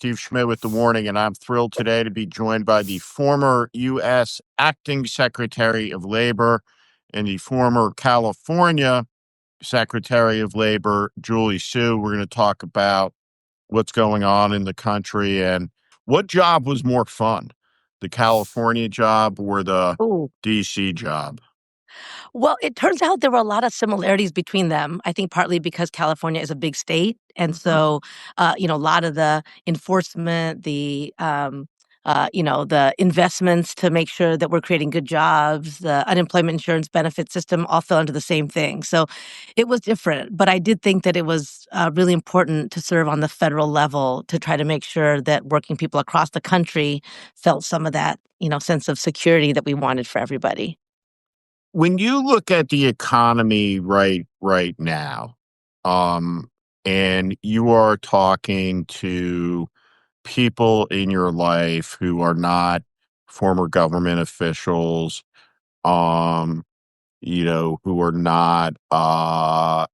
Steve Schmidt with The Warning, and I'm thrilled today to be joined by the former U.S. Acting Secretary of Labor and the former California Secretary of Labor, Julie Su. We're going to talk about what's going on in the country and what job was more fun, the California job or the Ooh. D.C. job? Well, it turns out there were a lot of similarities between them. I think partly because California is a big state, and so a lot of the enforcement, the investments to make sure that we're creating good jobs, the unemployment insurance benefit system all fell into the same thing. So it was different, but I did think that it was really important to serve on the federal level to try to make sure that working people across the country felt some of that, sense of security that we wanted for everybody. When you look at the economy right now, um, and you are talking to people in your life who are not former government officials, um, who are not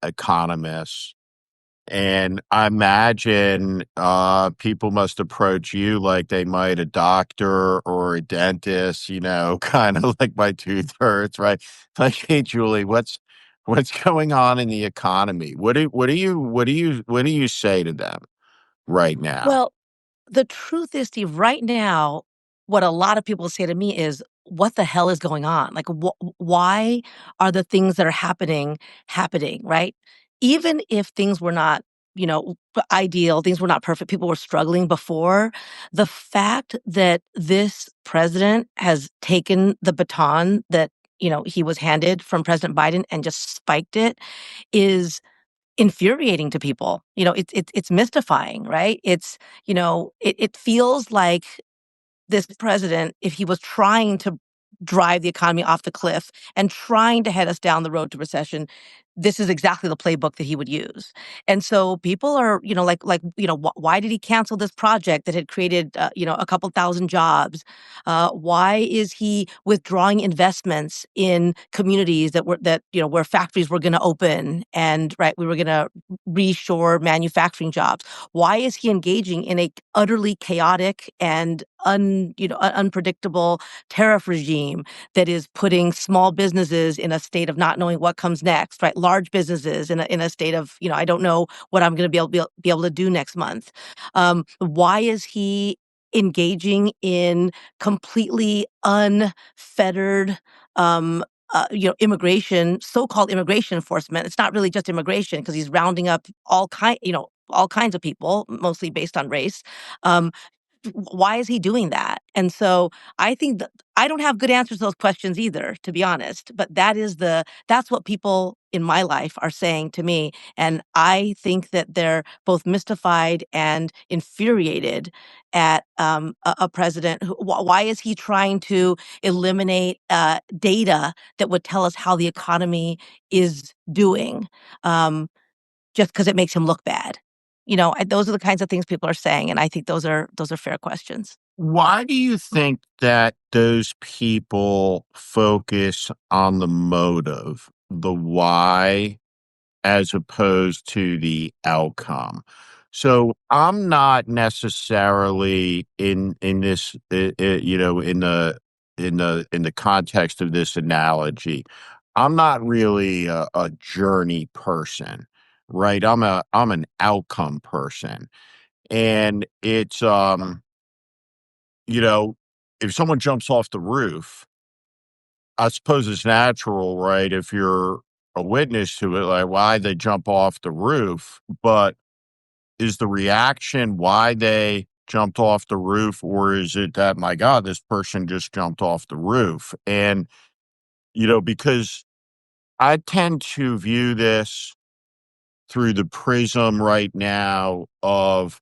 economists. And I imagine people must approach you like they might a doctor or a dentist, kind of like my tooth hurts, right? Like, hey, Julie, what's going on in the economy? What do you say to them right now? Well, the truth is, Steve, right now, what a lot of people say to me is, "What the hell is going on? Like, why are the things that are happening?" Right? Even if things were not, ideal, things were not perfect, people were struggling before. The fact that this president has taken the baton that he was handed from President Biden and just spiked it is infuriating to people. It's mystifying, right? It feels like this president, if he was trying to drive the economy off the cliff and trying to head us down the road to recession, this is exactly the playbook that he would use. And so people are, why did he cancel this project that had created, a couple thousand jobs? Why is he withdrawing investments in communities where factories were going to open and right, we were going to reshore manufacturing jobs? Why is he engaging in a utterly chaotic and unpredictable tariff regime that is putting small businesses in a state of not knowing what comes next, right? Large businesses in a state of, I don't know what I'm going to be able to do next month. Why is he engaging in completely unfettered immigration, so-called immigration enforcement? It's not really just immigration because he's rounding up all kinds of people, mostly based on race. Um, why is he doing that? And so I think that I don't have good answers to those questions either, to be honest. But that's what people in my life are saying to me. And I think that they're both mystified and infuriated at a president. Why is he trying to eliminate data that would tell us how the economy is doing? Just because it makes him look bad. Those are the kinds of things people are saying, and I think those are fair questions. Why do you think that those people focus on the motive, the why, as opposed to the outcome? So I'm not necessarily in this, in the context of this analogy. I'm not really a journey person, right? I'm an outcome person, and it's you know, if someone jumps off the roof, I suppose it's natural, right? If you're a witness to it, like why they jump off the roof, but is the reaction why they jumped off the roof, or is it that, my God, this person just jumped off the roof? And, because I tend to view this through the prism right now of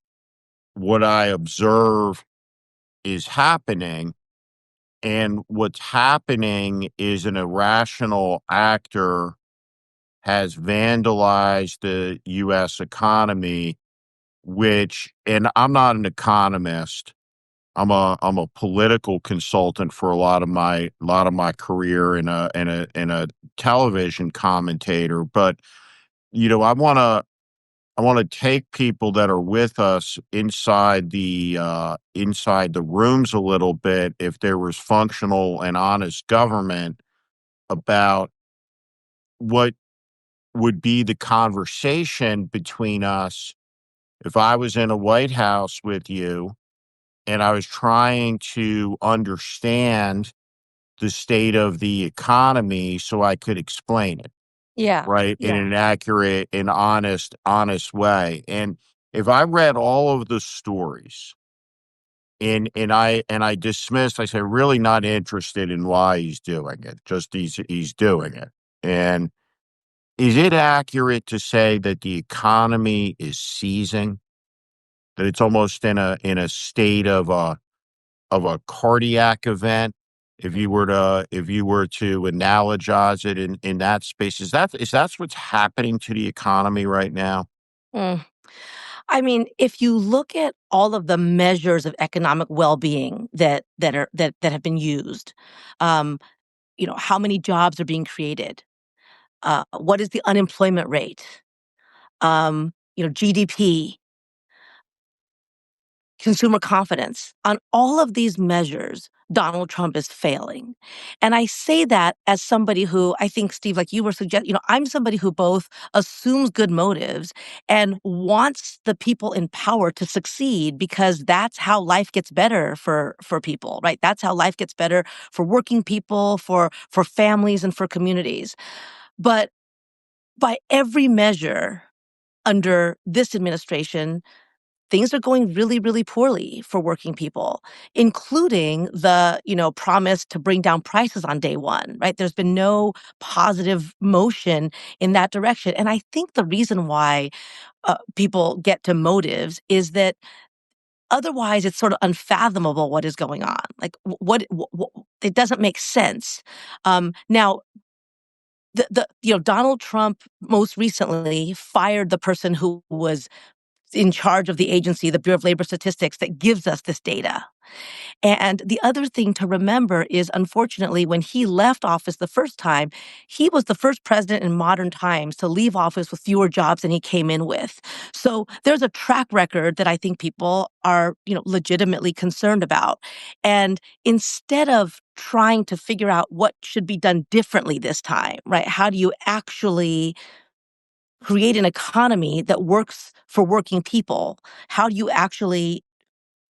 what I observe is happening. And what's happening is an irrational actor has vandalized the US economy, and I'm not an economist. I'm a political consultant for a lot of my career and a television commentator. But I want to I want to take people that are with us inside the rooms a little bit, if there was functional and honest government, about what would be the conversation between us if I was in a White House with you and I was trying to understand the state of the economy so I could explain it, Yeah. right, in Yeah. an accurate and honest way. And if I read all of the stories and I dismissed, I say, really not interested in why he's doing it, just he's doing it. And is it accurate to say that the economy is seizing, that it's almost in a state of a cardiac event? If you were to analogize it in that space, is that what's happening to the economy right now? Mm. I mean, if you look at all of the measures of economic well-being that have been used, um, how many jobs are being created? What is the unemployment rate? GDP, consumer confidence. On all of these measures, Donald Trump is failing. And I say that as somebody who, I think, Steve, like you were suggesting, I'm somebody who both assumes good motives and wants the people in power to succeed, because that's how life gets better for people, right? That's how life gets better for working people, for families, and for communities. But by every measure under this administration, things are going really, really poorly for working people, including the, promise to bring down prices on day one, right? There's been no positive motion in that direction. And I think the reason why people get to motives is that otherwise it's sort of unfathomable what is going on. Like it doesn't make sense. Now, Donald Trump most recently fired the person who was in charge of the agency, the Bureau of Labor Statistics, that gives us this data. And the other thing to remember is, unfortunately, when he left office the first time, he was the first president in modern times to leave office with fewer jobs than he came in with. So there's a track record that I think people are, legitimately concerned about. And instead of trying to figure out what should be done differently this time, right? How do you actually create an economy that works for working people? How do you actually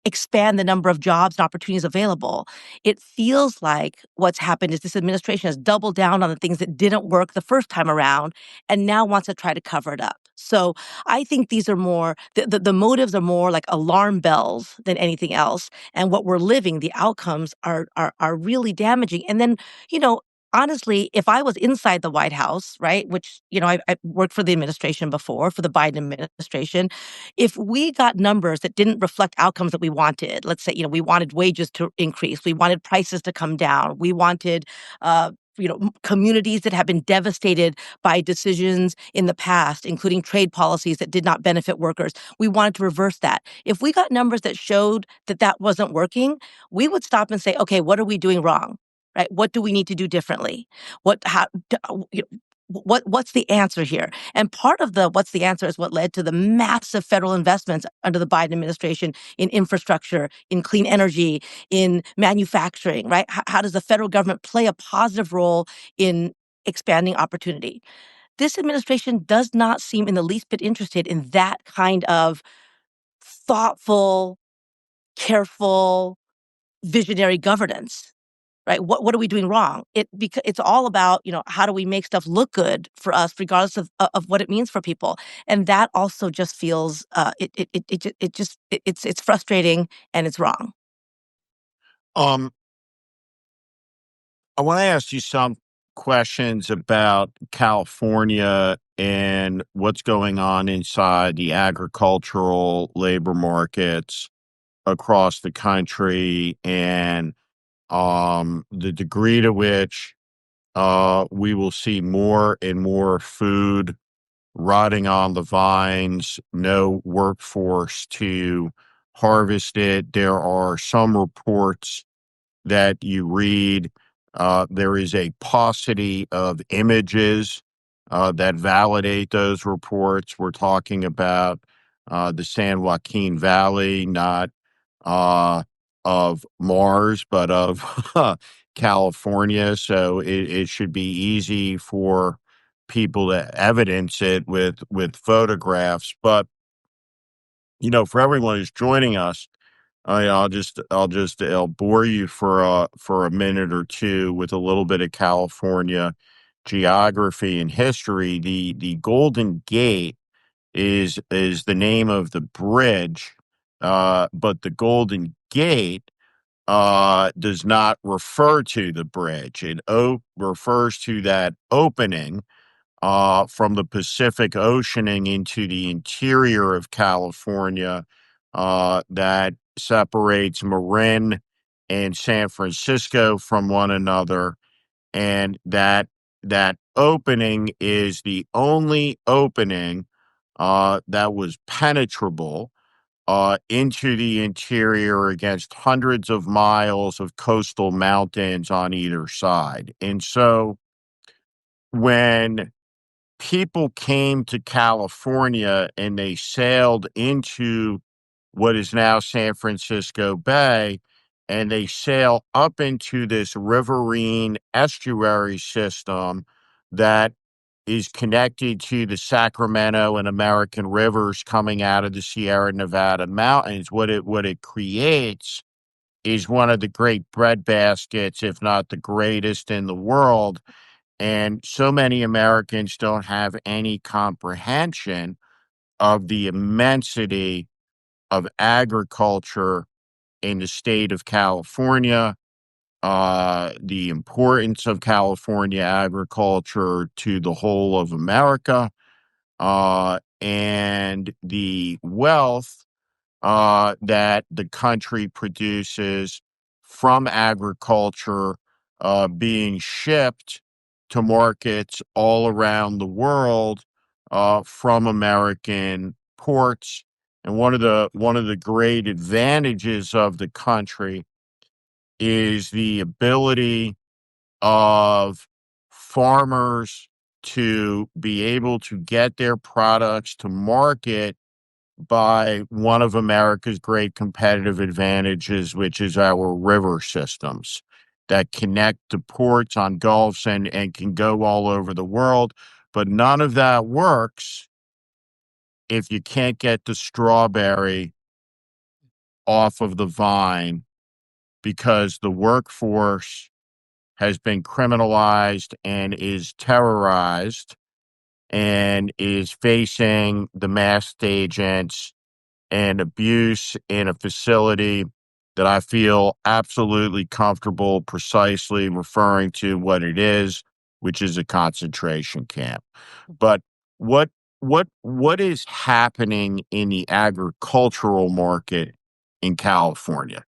expand the number of jobs and opportunities available? It feels like what's happened is this administration has doubled down on the things that didn't work the first time around and now wants to try to cover it up. So I think these are more, the motives are more like alarm bells than anything else. And what we're living, the outcomes are really damaging. And then, you know, honestly, if I was inside the White House, right, which, I worked for the administration before, for the Biden administration, if we got numbers that didn't reflect outcomes that we wanted, let's say, we wanted wages to increase, we wanted prices to come down, we wanted, communities that have been devastated by decisions in the past, including trade policies that did not benefit workers. We wanted to reverse that. If we got numbers that showed that that wasn't working, we would stop and say, okay, what are we doing wrong? Right? What do we need to do differently? What's the answer here? And part of the what's the answer is what led to the massive federal investments under the Biden administration in infrastructure, in clean energy, in manufacturing, right? How does the federal government play a positive role in expanding opportunity? This administration does not seem in the least bit interested in that kind of thoughtful, careful, visionary governance. Right? What are we doing wrong? Because it's all about, how do we make stuff look good for us, regardless of what it means for people. And that also just feels it's frustrating and it's wrong. Um, I want to ask you some questions about California and what's going on inside the agricultural labor markets across the country, and the degree to which we will see more and more food rotting on the vines, no workforce to harvest it. There are some reports that you read. There is a paucity of images that validate those reports. We're talking about the San Joaquin Valley, not uh, of Mars, but of California. So it should be easy for people to evidence it with photographs. But for everyone who's joining us, I'll bore you for a minute or two with a little bit of California geography and history. The Golden Gate is the name of the bridge, but the Golden Gate does not refer to the bridge. It refers to that opening from the Pacific Oceaning into the interior of California that separates Marin and San Francisco from one another, and that opening is the only opening that was penetrable into the interior against hundreds of miles of coastal mountains on either side. And so when people came to California and they sailed into what is now San Francisco Bay, and they sail up into this riverine estuary system that is connected to the Sacramento and American rivers coming out of the Sierra Nevada mountains. What it creates is one of the great breadbaskets, if not the greatest in the world. And so many Americans don't have any comprehension of the immensity of agriculture in the state of California, the importance of California agriculture to the whole of America, and the wealth that the country produces from agriculture being shipped to markets all around the world from American ports. And one of the great advantages of the country is the ability of farmers to be able to get their products to market by one of America's great competitive advantages, which is our river systems that connect to ports on gulfs and can go all over the world. But none of that works if you can't get the strawberry off of the vine, because the workforce has been criminalized and is terrorized and is facing the masked agents and abuse in a facility that I feel absolutely comfortable precisely referring to what it is, which is a concentration camp. But what what is happening in the agricultural market in California?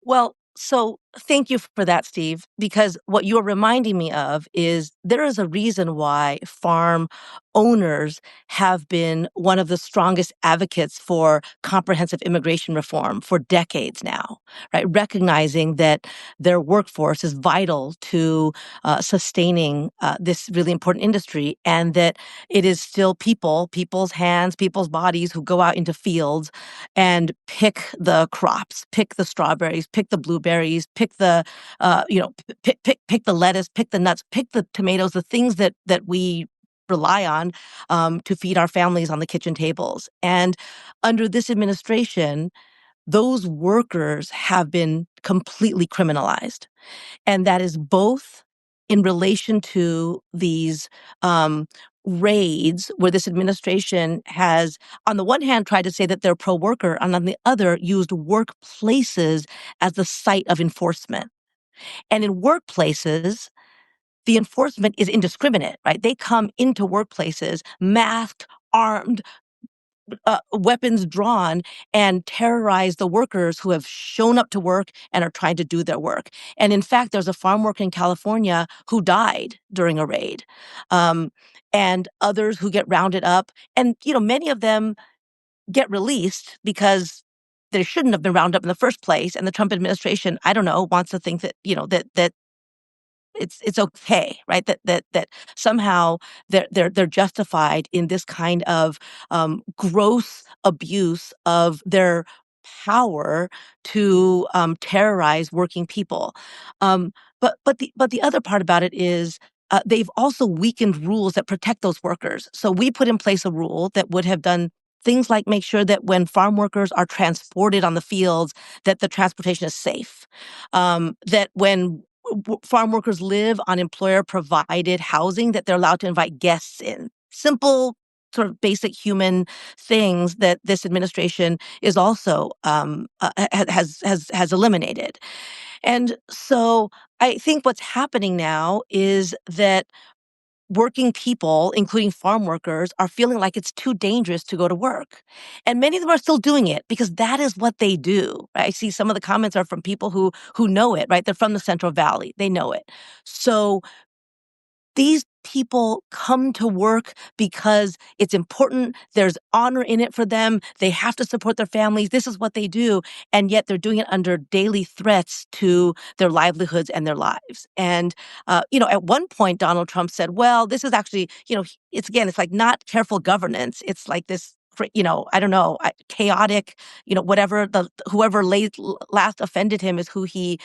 Well, so thank you for that, Steve, because what you're reminding me of is there is a reason why farm owners have been one of the strongest advocates for comprehensive immigration reform for decades now, right? Recognizing that their workforce is vital to sustaining this really important industry, and that it is still people's hands, people's bodies who go out into fields and pick the crops, pick the strawberries, pick the blueberries, pick the, pick the lettuce, pick the nuts, pick the tomatoes, the things that we rely on to feed our families on the kitchen tables. And under this administration, those workers have been completely criminalized. And that is both in relation to these raids where this administration has, on the one hand, tried to say that they're pro-worker, and on the other, used workplaces as the site of enforcement. And in workplaces, the enforcement is indiscriminate, right? They come into workplaces masked, armed, weapons drawn, and terrorize the workers who have shown up to work and are trying to do their work. And in fact, there's a farm worker in California who died during a raid, um, and others who get rounded up. And many of them get released because they shouldn't have been rounded up in the first place. And the Trump administration, I don't know, wants to think that that it's okay, right? That somehow they're justified in this kind of gross abuse of their power to terrorize working people. But the other part about it is they've also weakened rules that protect those workers. So we put in place a rule that would have done things like make sure that when farm workers are transported on the fields, that the transportation is safe. That when farm workers live on employer provided housing, that they're allowed to invite guests in. Simple, sort of basic human things that this administration is also has eliminated. And so I think what's happening now is that working people, including farm workers, are feeling like it's too dangerous to go to work. And many of them are still doing it because that is what they do. Right? I see some of the comments are from people who know it, right? They're from the Central Valley. They know it. So these people come to work because it's important. There's honor in it for them. They have to support their families. This is what they do. And yet they're doing it under daily threats to their livelihoods and their lives. And, at one point, Donald Trump said, well, this is actually, it's like not careful governance. It's like this. I don't know, chaotic, whatever whoever last offended him is who he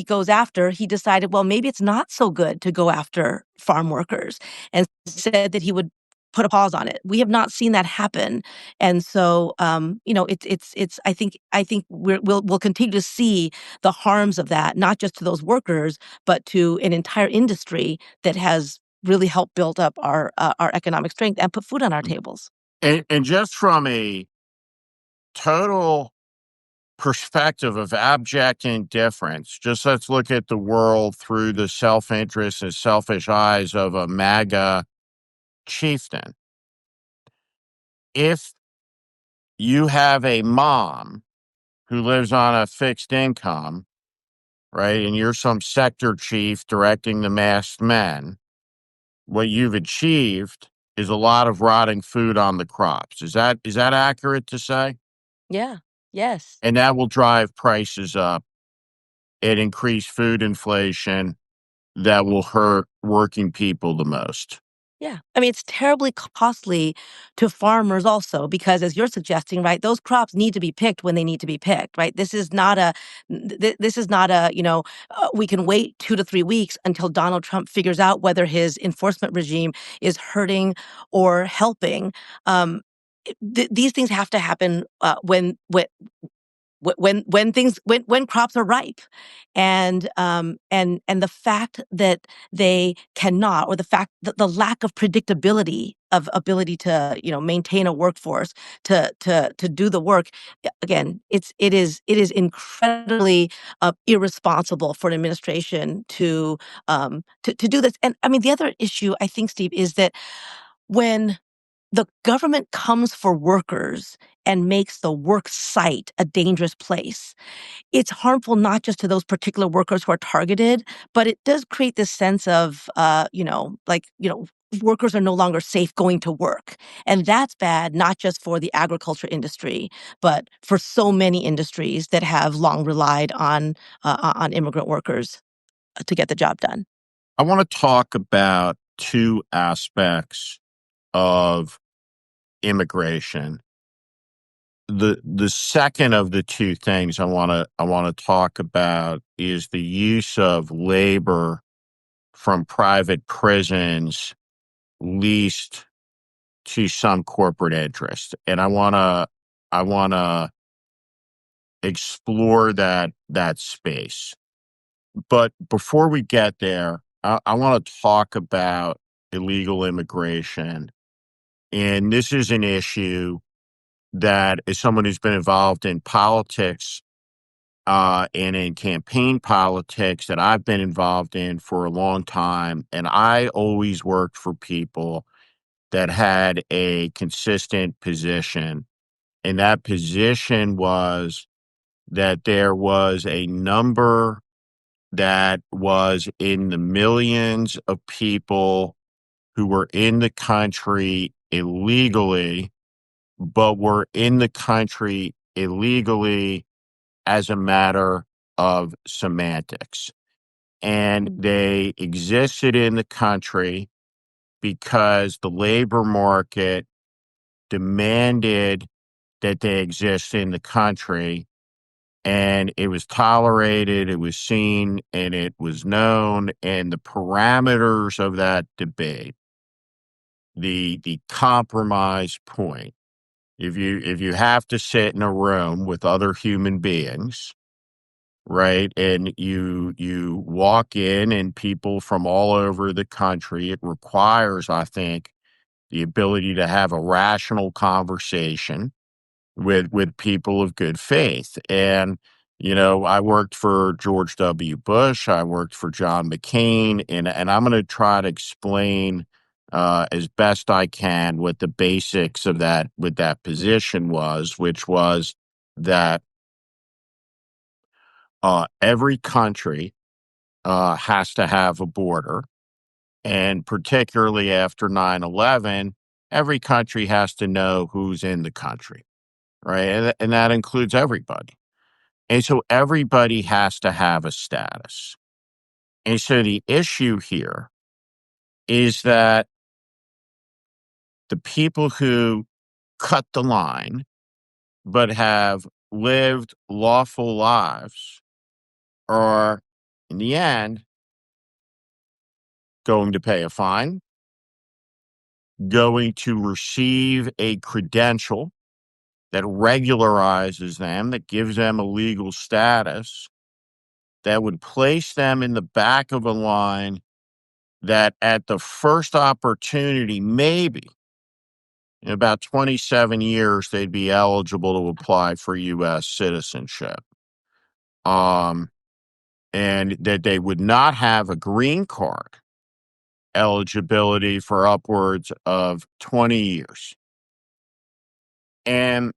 goes after. He decided, well, maybe it's not so good to go after farm workers, and said that he would put a pause on it. We have not seen that happen, and so it's. I think we'll continue to see the harms of that, not just to those workers, but to an entire industry that has really helped build up our economic strength and put food on our tables. And just from a total perspective of abject indifference, just let's look at the world through the self-interest and selfish eyes of a MAGA chieftain. If you have a mom who lives on a fixed income, right, and you're some sector chief directing the masked men, what you've achieved is a lot of rotting food on the crops. Is that accurate to say? Yeah. Yes. And that will drive prices up and increase food inflation that will hurt working people the most. Yeah. I mean, it's terribly costly to farmers also because, as you're suggesting, right, those crops need to be picked when they need to be picked, right? This is not a, we can wait 2 to 3 weeks until Donald Trump figures out whether his enforcement regime is hurting or helping. These things have to happen when crops are ripe, and the fact that they cannot, or the fact that the lack of predictability of ability to maintain a workforce to do the work, again, it is incredibly irresponsible for an administration to do this. And I mean, the other issue I think, Steve, is that when the government comes for workers and makes the work site a dangerous place, it's harmful not just to those particular workers who are targeted, but it does create this sense of, workers are no longer safe going to work. And that's bad, not just for the agriculture industry, but for so many industries that have long relied on immigrant workers to get the job done. I want to talk about two aspects of immigration. The second of the two things I want to talk about is the use of labor from private prisons leased to some corporate interest. And I want to explore that space. But before we get there, I want to talk about illegal immigration. And this is an issue that, as someone who's been involved in politics and in campaign politics, that I've been involved in for a long time. And I always worked for people that had a consistent position. And that position was that there was a number that was in the millions of people who were in the country illegally, but were in the country illegally as a matter of semantics. and they existed in the country because the labor market demanded that they exist in the country, and it was tolerated, it was seen, and it was known, and the parameters of that debate, the compromise point, if you have to sit in a room with other human beings, right, and you walk in and people from all over the country, it requires, I think, the ability to have a rational conversation with people of good faith. And I worked for George W. Bush, I worked for John McCain, and I'm going to try to explain as best I can what the basics of that position was, which was that every country has to have a border, and particularly after 9/11, every country has to know who's in the country, right? And that includes everybody. And so everybody has to have a status. And so the issue here is that the people who cut the line but have lived lawful lives are, in the end, going to pay a fine, going to receive a credential that regularizes them, that gives them a legal status, that would place them in the back of a line that at the first opportunity, maybe in about 27 years, they'd be eligible to apply for U.S. citizenship. Um, and that they would not have a green card eligibility for upwards of 20 years. And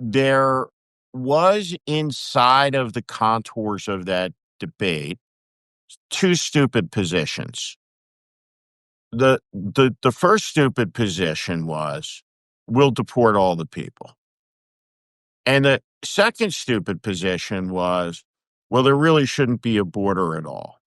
there was inside of the contours of that debate two stupid positions. The first stupid position was, we'll deport all the people. And the second stupid position was, well, there really shouldn't be a border at all.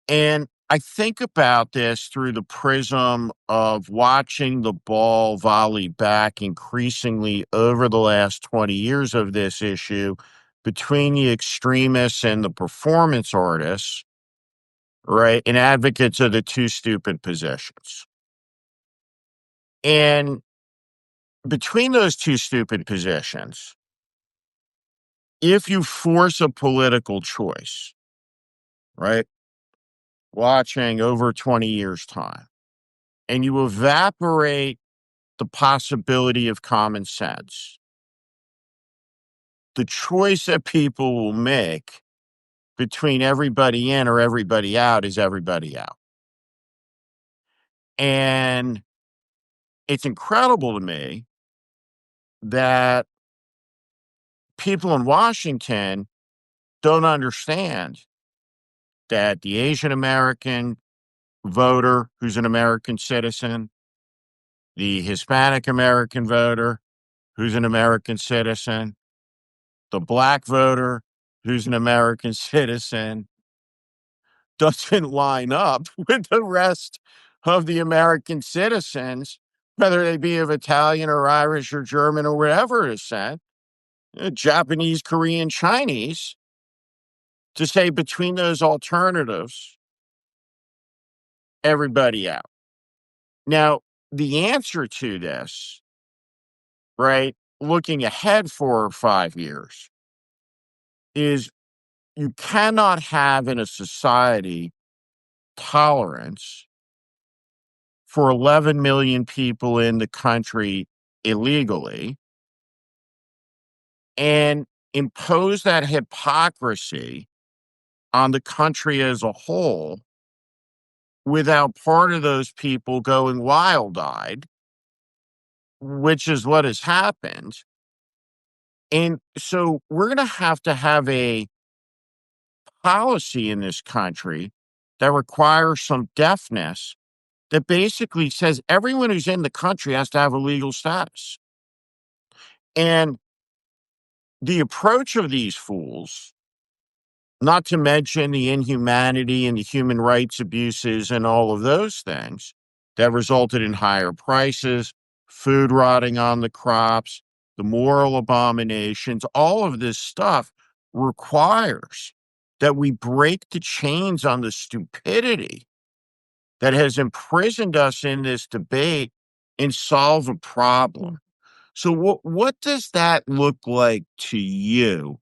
And I think about this through the prism of watching the ball volley back increasingly over the last 20 years of this issue between the extremists and the performance artists, right, and advocates of the two stupid positions. And between those two stupid positions, if you force a political choice, right, watching over 20 years' time, and you evaporate the possibility of common sense, the choice that people will make between everybody in or everybody out is everybody out. And it's incredible to me that people in Washington don't understand that the Asian American voter who's an American citizen, the Hispanic American voter who's an American citizen, the Black voter who's an American citizen, doesn't line up with the rest of the American citizens, whether they be of Italian or Irish or German or whatever descent, Japanese, Korean, Chinese, to say between those alternatives, everybody out. Now, the answer to this, right, looking ahead 4 or 5 years, is you cannot have in a society tolerance for 11 million people in the country illegally and impose that hypocrisy on the country as a whole without part of those people going wild-eyed, which is what has happened. And so we're going to have a policy in this country that requires some deafness that basically says everyone who's in the country has to have a legal status. And the approach of these fools, not to mention the inhumanity and the human rights abuses and all of those things that resulted in higher prices, food rotting on the crops, the moral abominations. All of this stuff requires that we break the chains on the stupidity that has imprisoned us in this debate and solve a problem. So what does that look like to you,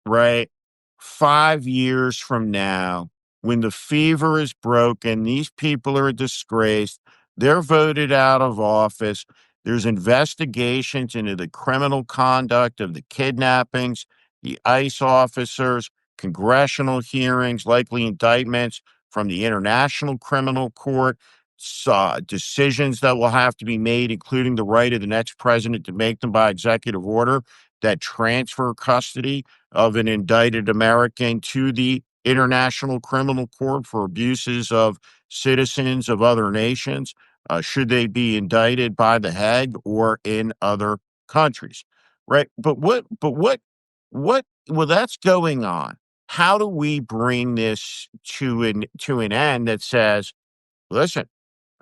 right? 5 years from now, when the fever is broken, these people are disgraced, they're voted out of office, there's investigations into the criminal conduct of the kidnappings, the ICE officers, congressional hearings, likely indictments from the International Criminal Court, decisions that will have to be made, including the right of the next president to make them by executive order that transfer custody of an indicted American to the International Criminal Court for abuses of citizens of other nations, should they be indicted by the Hague or in other countries, right? Well, that's going on. How do we bring this to an end that says, listen,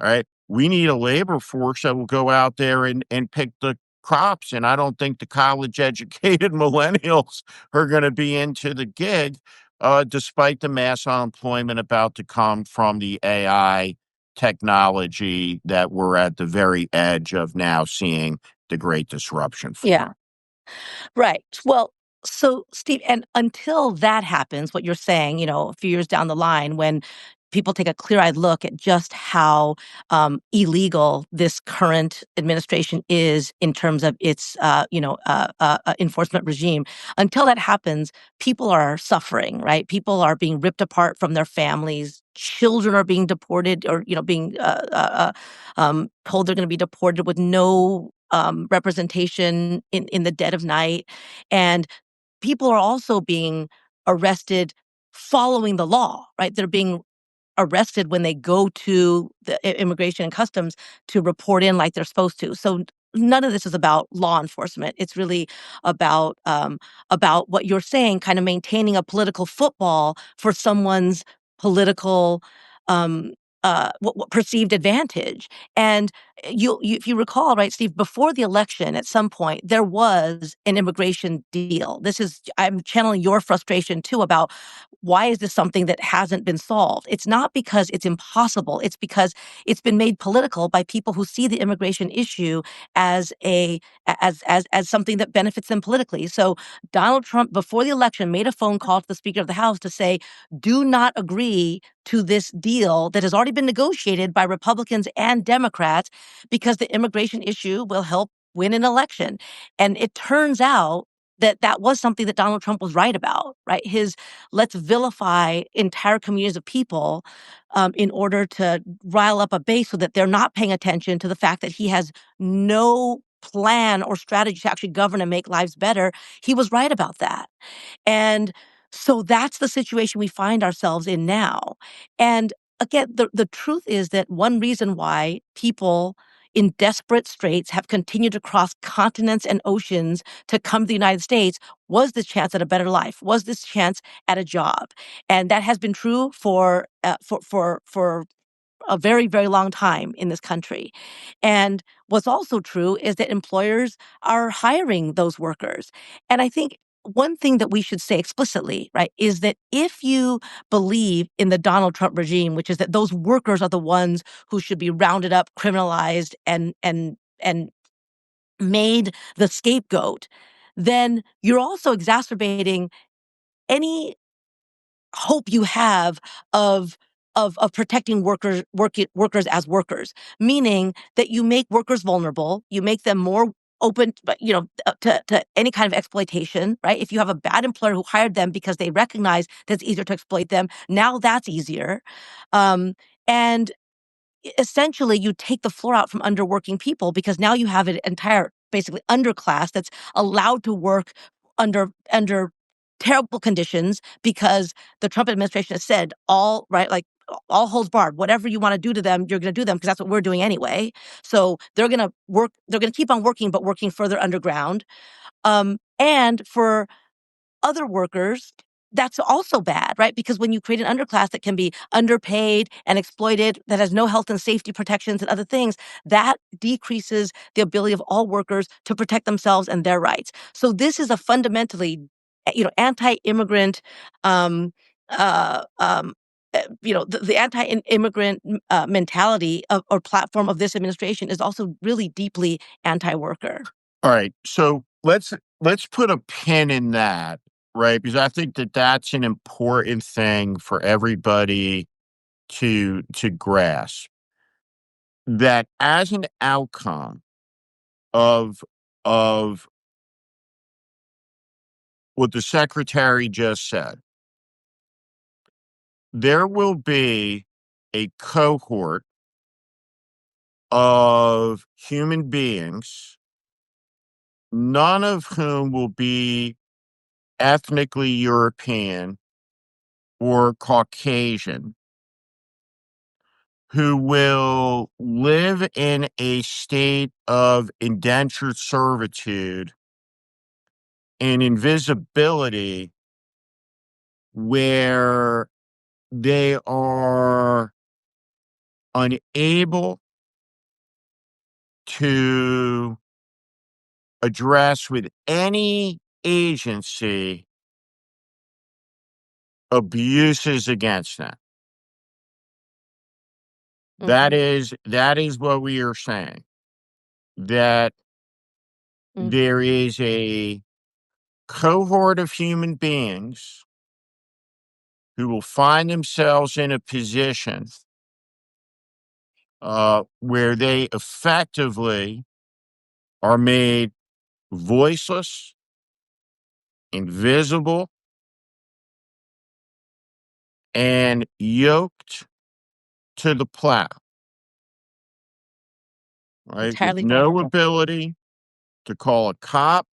all right. We need a labor force that will go out there and pick the crops. And I don't think the college educated millennials are going to be into the gig, despite the mass unemployment about to come from the AI technology that we're at the very edge of now seeing the great disruption for. Yeah. Right. Well, so Steve, and until that happens, what you're saying, a few years down the line, when people take a clear-eyed look at just how illegal this current administration is in terms of its, enforcement regime. Until that happens, people are suffering, right? People are being ripped apart from their families. Children are being deported, or being told they're going to be deported with no representation in the dead of night. And people are also being arrested following the law, right? They're being arrested when they go to the immigration and customs to report in like they're supposed to. So none of this is about law enforcement. It's really about what you're saying, kind of maintaining a political football for someone's political um, perceived advantage. And if you recall, right, Steve, before the election, at some point there was an immigration deal. I'm channeling your frustration too about why is this something that hasn't been solved? It's not because it's impossible. It's because it's been made political by people who see the immigration issue as as something that benefits them politically. So Donald Trump, before the election, made a phone call to the Speaker of the House to say, "Do not agree to this deal that has already been negotiated by Republicans and Democrats, because the immigration issue will help win an election." And it turns out that was something that Donald Trump was right about, right? His let's vilify entire communities of people in order to rile up a base so that they're not paying attention to the fact that he has no plan or strategy to actually govern and make lives better. He was right about that. And so that's the situation we find ourselves in now. And again, the truth is that one reason why people in desperate straits have continued to cross continents and oceans to come to the United States was this chance at a better life, was this chance at a job. And that has been true for a very, very long time in this country. And what's also true is that employers are hiring those workers. And I think one thing that we should say explicitly, right, is that if you believe in the Donald Trump regime, which is that those workers are the ones who should be rounded up, criminalized, and made the scapegoat, then you're also exacerbating any hope you have of of protecting workers as workers, meaning that you make workers vulnerable, you make them more open, but to any kind of exploitation, right? If you have a bad employer who hired them because they recognize that it's easier to exploit them, now that's easier. And essentially you take the floor out from under working people, because now you have an entire basically underclass that's allowed to work under terrible conditions, because the Trump administration has said all right, like all holds barred, whatever you want to do to them, you're going to do them, because that's what we're doing anyway. So they're going to keep on working, but working further underground. And for other workers, that's also bad, right? Because when you create an underclass that can be underpaid and exploited, that has no health and safety protections and other things, that decreases the ability of all workers to protect themselves and their rights. So this is a fundamentally, anti-immigrant, um, the anti-immigrant mentality or platform of this administration is also really deeply anti-worker. All right. So let's put a pin in that, right? Because I think that that's an important thing for everybody to grasp, that as an outcome of of what the secretary just said, there will be a cohort of human beings, none of whom will be ethnically European or Caucasian, who will live in a state of indentured servitude and invisibility, where they are unable to address with any agency abuses against them. That Mhm, is what we are saying. That mm, there is a cohort of human beings who will find themselves in a position where they effectively are made voiceless, invisible, and yoked to the plow, right? With entirely no fair. ability to call a cop,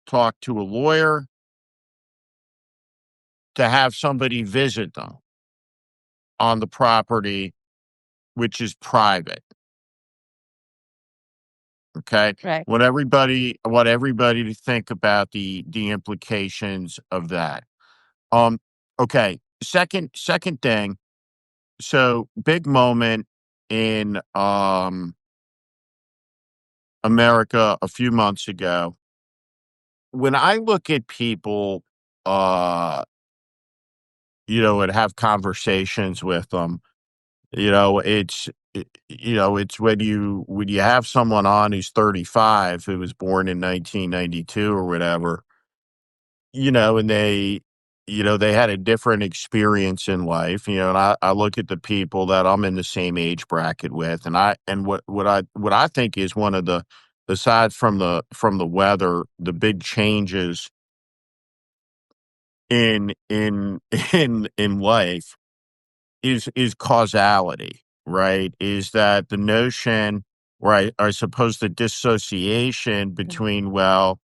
talk to a lawyer, to have somebody visit them on the property, which is private. Okay. Right. Want everybody to think about the implications of that. Um, okay. Second thing. So big moment in America a few months ago. When I look at people, uh, and have conversations with them, it's when you have someone on who's 35 who was born in 1992 or whatever, and they had a different experience in life, and I look at the people that I'm in the same age bracket with, and what I think is one of the, aside from the weather, the big changes in in life is causality, right? Is that the notion, right? I suppose the dissociation Mm, between, well,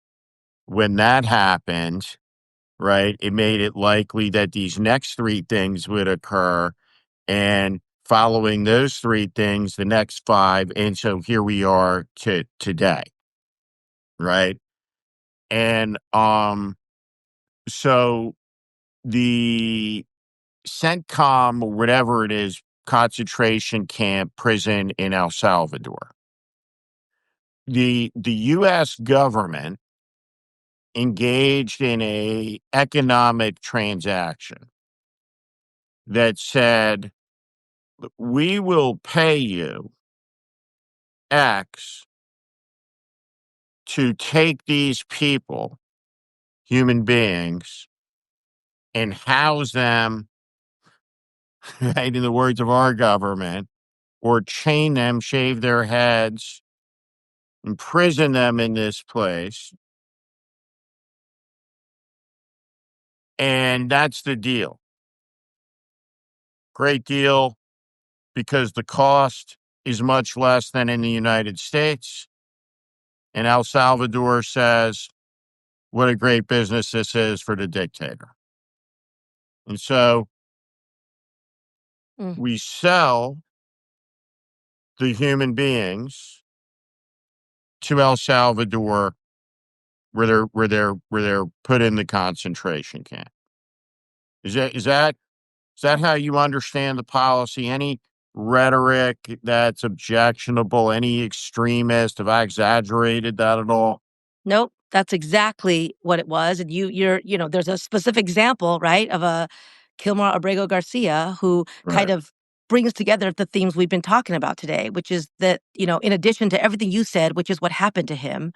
when that happened, right, it made it likely that these next three things would occur, and following those three things, the next five, and so here we are to today, right? And so the CENTCOM, or whatever it is, concentration camp prison in El Salvador. The US government engaged in a economic transaction that said, we will pay you X to take these people, human beings, and house them, right, in the words of our government, or chain them, shave their heads, imprison them in this place. And that's the deal. Great deal, because the cost is much less than in the United States. And El Salvador says, what a great business this is for the dictator. And so mm, we sell the human beings to El Salvador where they're put in the concentration camp. Is that how you understand the policy? Any rhetoric that's objectionable? Any extremist? Have I exaggerated that at all? Nope, that's exactly what it was, and there's a specific example, right, of a Kilmar Abrego Garcia who kind Right. of brings together the themes we've been talking about today, which is that, in addition to everything you said, which is what happened to him,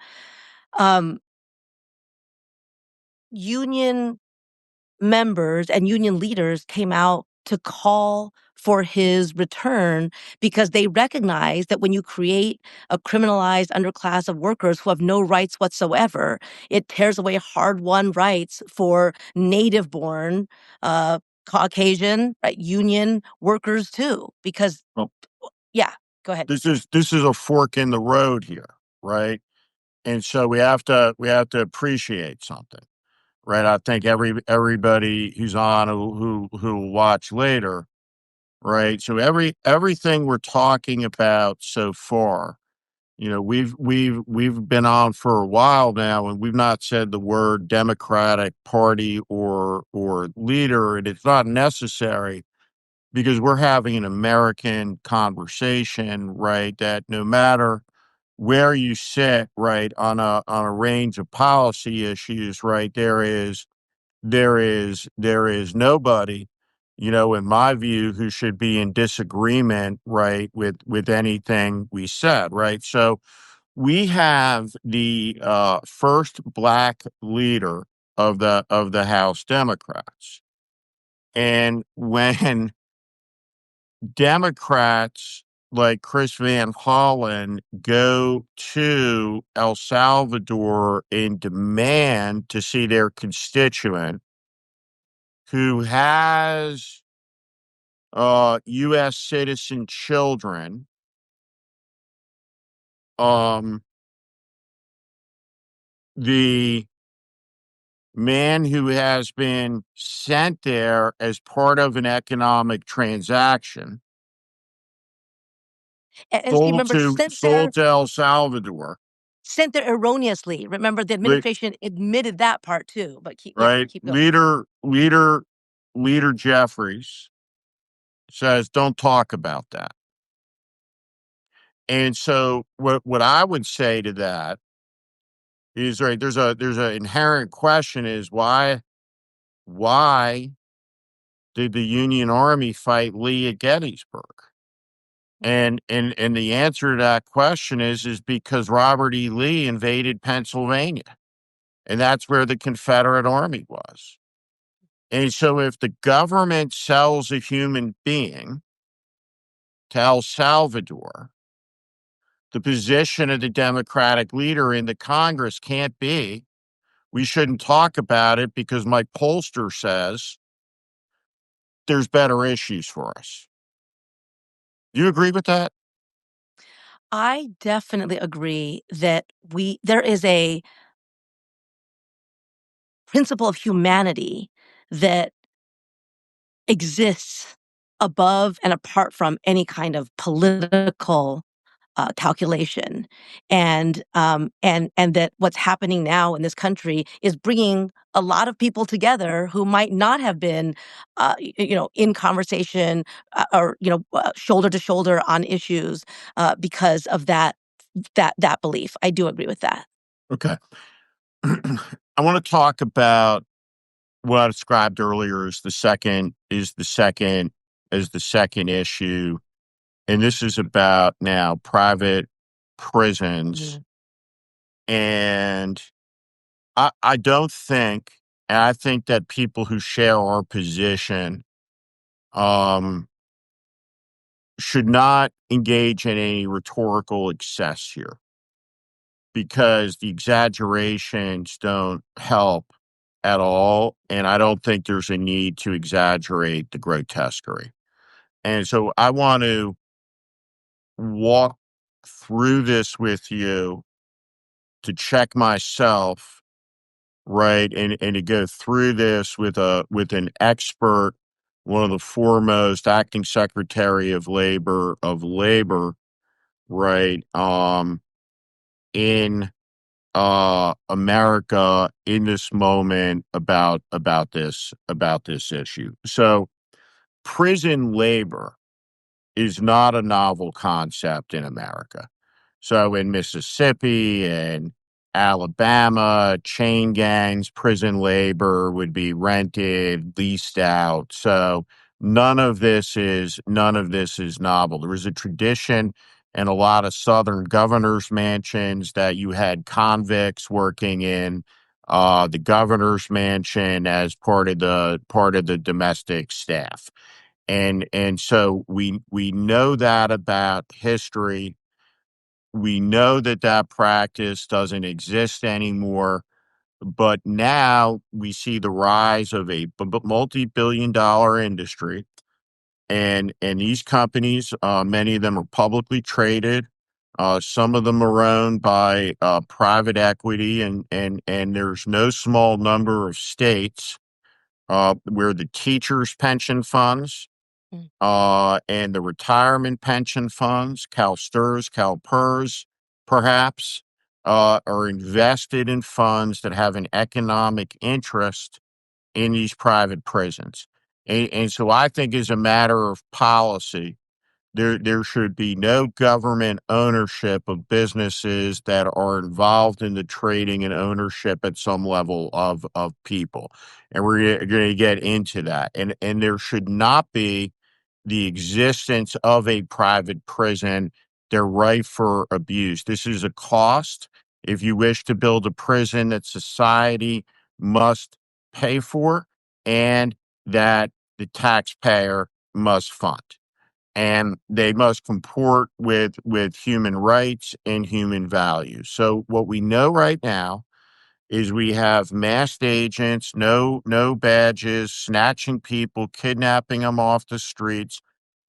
um, union members and union leaders came out to call for his return because they recognize that when you create a criminalized underclass of workers who have no rights whatsoever, it tears away hard-won rights for native-born, Caucasian, right, union workers too. Because, Well, yeah, go ahead. this is a fork in the road here, right? And so we have to appreciate something, right? I think everybody who's on who will watch later, right? So everything we're talking about so far, we've been on for a while now, and we've not said the word Democratic Party or leader, and it's not necessary because we're having an American conversation, right? That no matter where you sit, right, on a range of policy issues, right, there is nobody, in my view, who should be in disagreement, right, with anything we said, right? So we have the first black leader of the House Democrats, and when Democrats like Chris Van Hollen go to El Salvador and demand to see their constituent who has U.S. citizen children, um, the man who has been sent there as part of an economic transaction, And sold remember, to sold to El Salvador, sent there erroneously. Remember, the li- administration admitted that part too, but right? keep going. Leader Jeffries says, "Don't talk about that." And so, what I would say to that is, right, there's a inherent question: is why did the Union Army fight Lee at Gettysburg? And the answer to that question is because Robert E. Lee invaded Pennsylvania, and that's where the Confederate Army was. And so, if the government sells a human being to El Salvador, the position of the Democratic leader in the Congress can't be, we shouldn't talk about it because Mike Polster says there's better issues for us. Do you agree with that? I definitely agree that there is a principle of humanity that exists above and apart from any kind of political calculation, and that what's happening now in this country is bringing a lot of people together who might not have been, in conversation, or shoulder to shoulder on issues, because of that belief. I do agree with that. Okay. I want to talk about what I described earlier as the second issue, and this is about now private prisons. Mhm. And I don't think, and I think that people who share our position um, should not engage in any rhetorical excess here because the exaggerations don't help at all. And I don't think there's a need to exaggerate the grotesquerie. And so I want to walk through this with you to check myself, right? And to go through this with an expert, one of the foremost acting secretary of labor, right? In America in this moment about this issue. So prison labor is not a novel concept in America. So in Mississippi and Alabama, chain gangs, prison labor would be rented, leased out. So none of this is novel. There was a tradition in a lot of southern governors' mansions that you had convicts working in the governor's mansion as part of the domestic staff. And so we know that about history. We know that that practice doesn't exist anymore, but now we see the rise of a multi-billion-dollar industry, and these companies, many of them are publicly traded. Some of them are owned by private equity, and there's no small number of states where the teachers' pension funds Mm, and the retirement pension funds, CalSTRS, CalPERS, perhaps, are invested in funds that have an economic interest in these private prisons. And so I think as a matter of policy, there should be no government ownership of businesses that are involved in the trading and ownership at some level of people. And we're going to get into that. And there should not be the existence of a private prison. They're rife for abuse. This is a cost. If you wish to build a prison that society must pay for and that the taxpayer must fund, and they must comport with human rights and human values. So what we know right now is we have masked agents, no badges, snatching people, kidnapping them off the streets,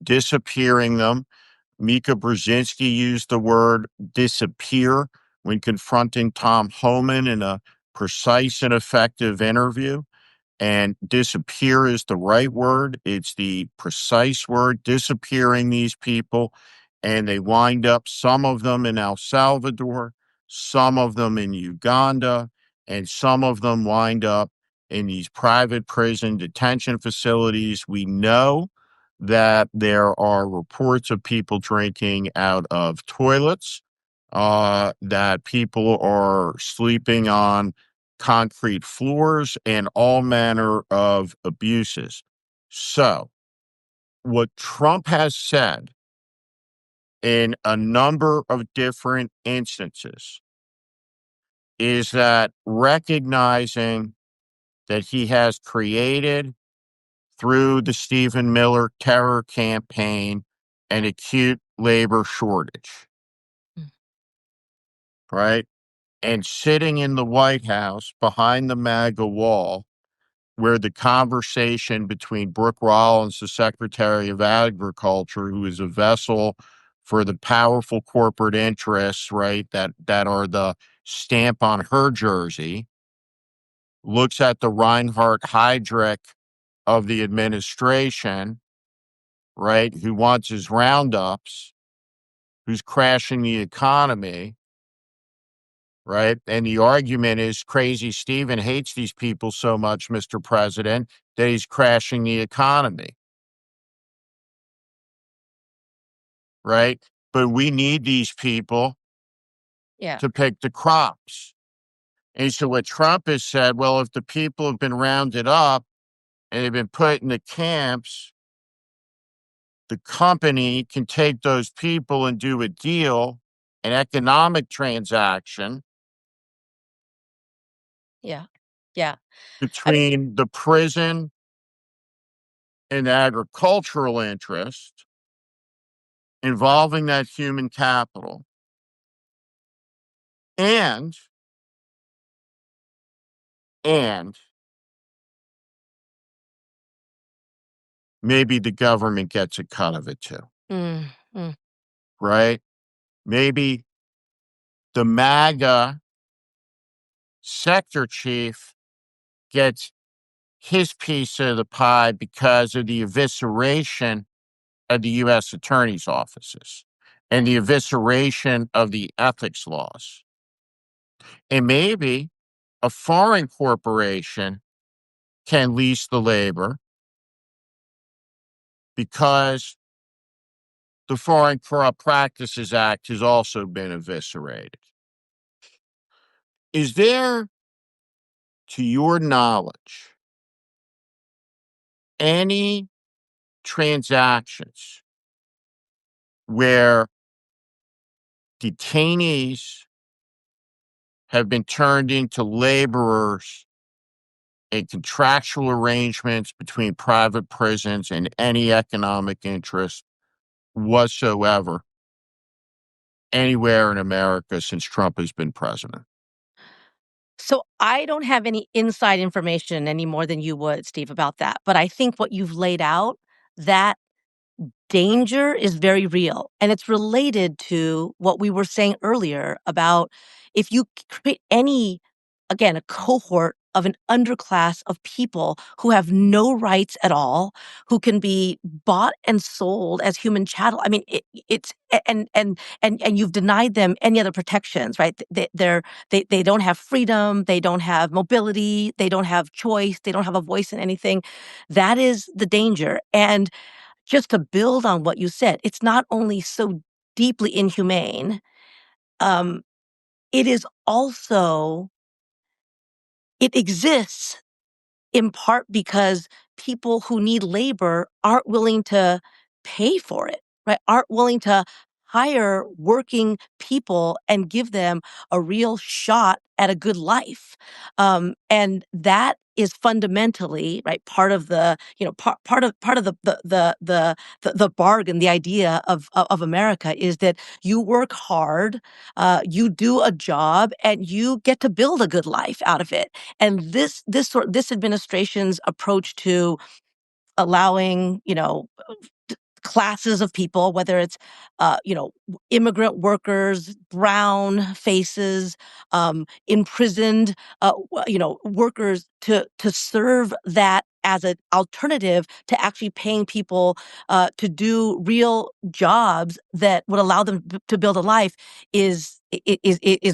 disappearing them. Mika Brzezinski used the word disappear when confronting Tom Homan in a precise and effective interview. And disappear is the right word. It's the precise word, disappearing these people. And they wind up, some of them in El Salvador, some of them in Uganda, and some of them wind up in these private prison detention facilities. We know that there are reports of people drinking out of toilets, that people are sleeping on concrete floors, and all manner of abuses. So, what Trump has said in a number of different instances is that recognizing that he has created through the Stephen Miller terror campaign an acute labor shortage, mm, right? And sitting in the White House behind the MAGA wall, where the conversation between Brooke Rollins, the Secretary of Agriculture, who is a vessel for the powerful corporate interests, right, that are the stamp on her jersey, looks at the Reinhard Heydrich of the administration, right, who wants his roundups, who's crashing the economy, right? And the argument is crazy Stephen hates these people so much, Mr. President, that he's crashing the economy, right? But we need these people yeah, to pick the crops. And so what Trump has said, well, if the people have been rounded up and they've been put in the camps, the company can take those people and do a deal, an economic transaction yeah, yeah. I mean, between the prison and the agricultural interest involving that human capital. And, and maybe the government gets a cut of it too, mm, mm, right? Maybe the MAGA sector chief gets his piece of the pie because of the evisceration of the U.S. attorney's offices and the evisceration of the ethics laws. And maybe a foreign corporation can lease the labor because the Foreign Corrupt Practices Act has also been eviscerated. Is there, to your knowledge, any transactions where detainees have been turned into laborers in contractual arrangements between private prisons and any economic interest whatsoever anywhere in America since Trump has been president? So I don't have any inside information any more than you would, Steve, about that. But I think what you've laid out, that danger is very real. And it's related to what we were saying earlier about if you create any, again, a cohort of an underclass of people who have no rights at all, who can be bought and sold as human chattel. I mean, it's and you've denied them any other protections, right? They don't have freedom, they don't have mobility, they don't have choice, they don't have a voice in anything. That is the danger. And just to build on what you said, it's not only so deeply inhumane, um, it is also it exists in part because people who need labor aren't willing to pay for it, right? Aren't willing to hire working people and give them a real shot at a good life. And that is fundamentally right part of the part of the bargain. The idea of America is that you work hard, you do a job, and you get to build a good life out of it. And this administration's approach to allowing, classes of people, whether it's, immigrant workers, brown faces, imprisoned, workers to serve that as an alternative to actually paying people to do real jobs that would allow them to build a life is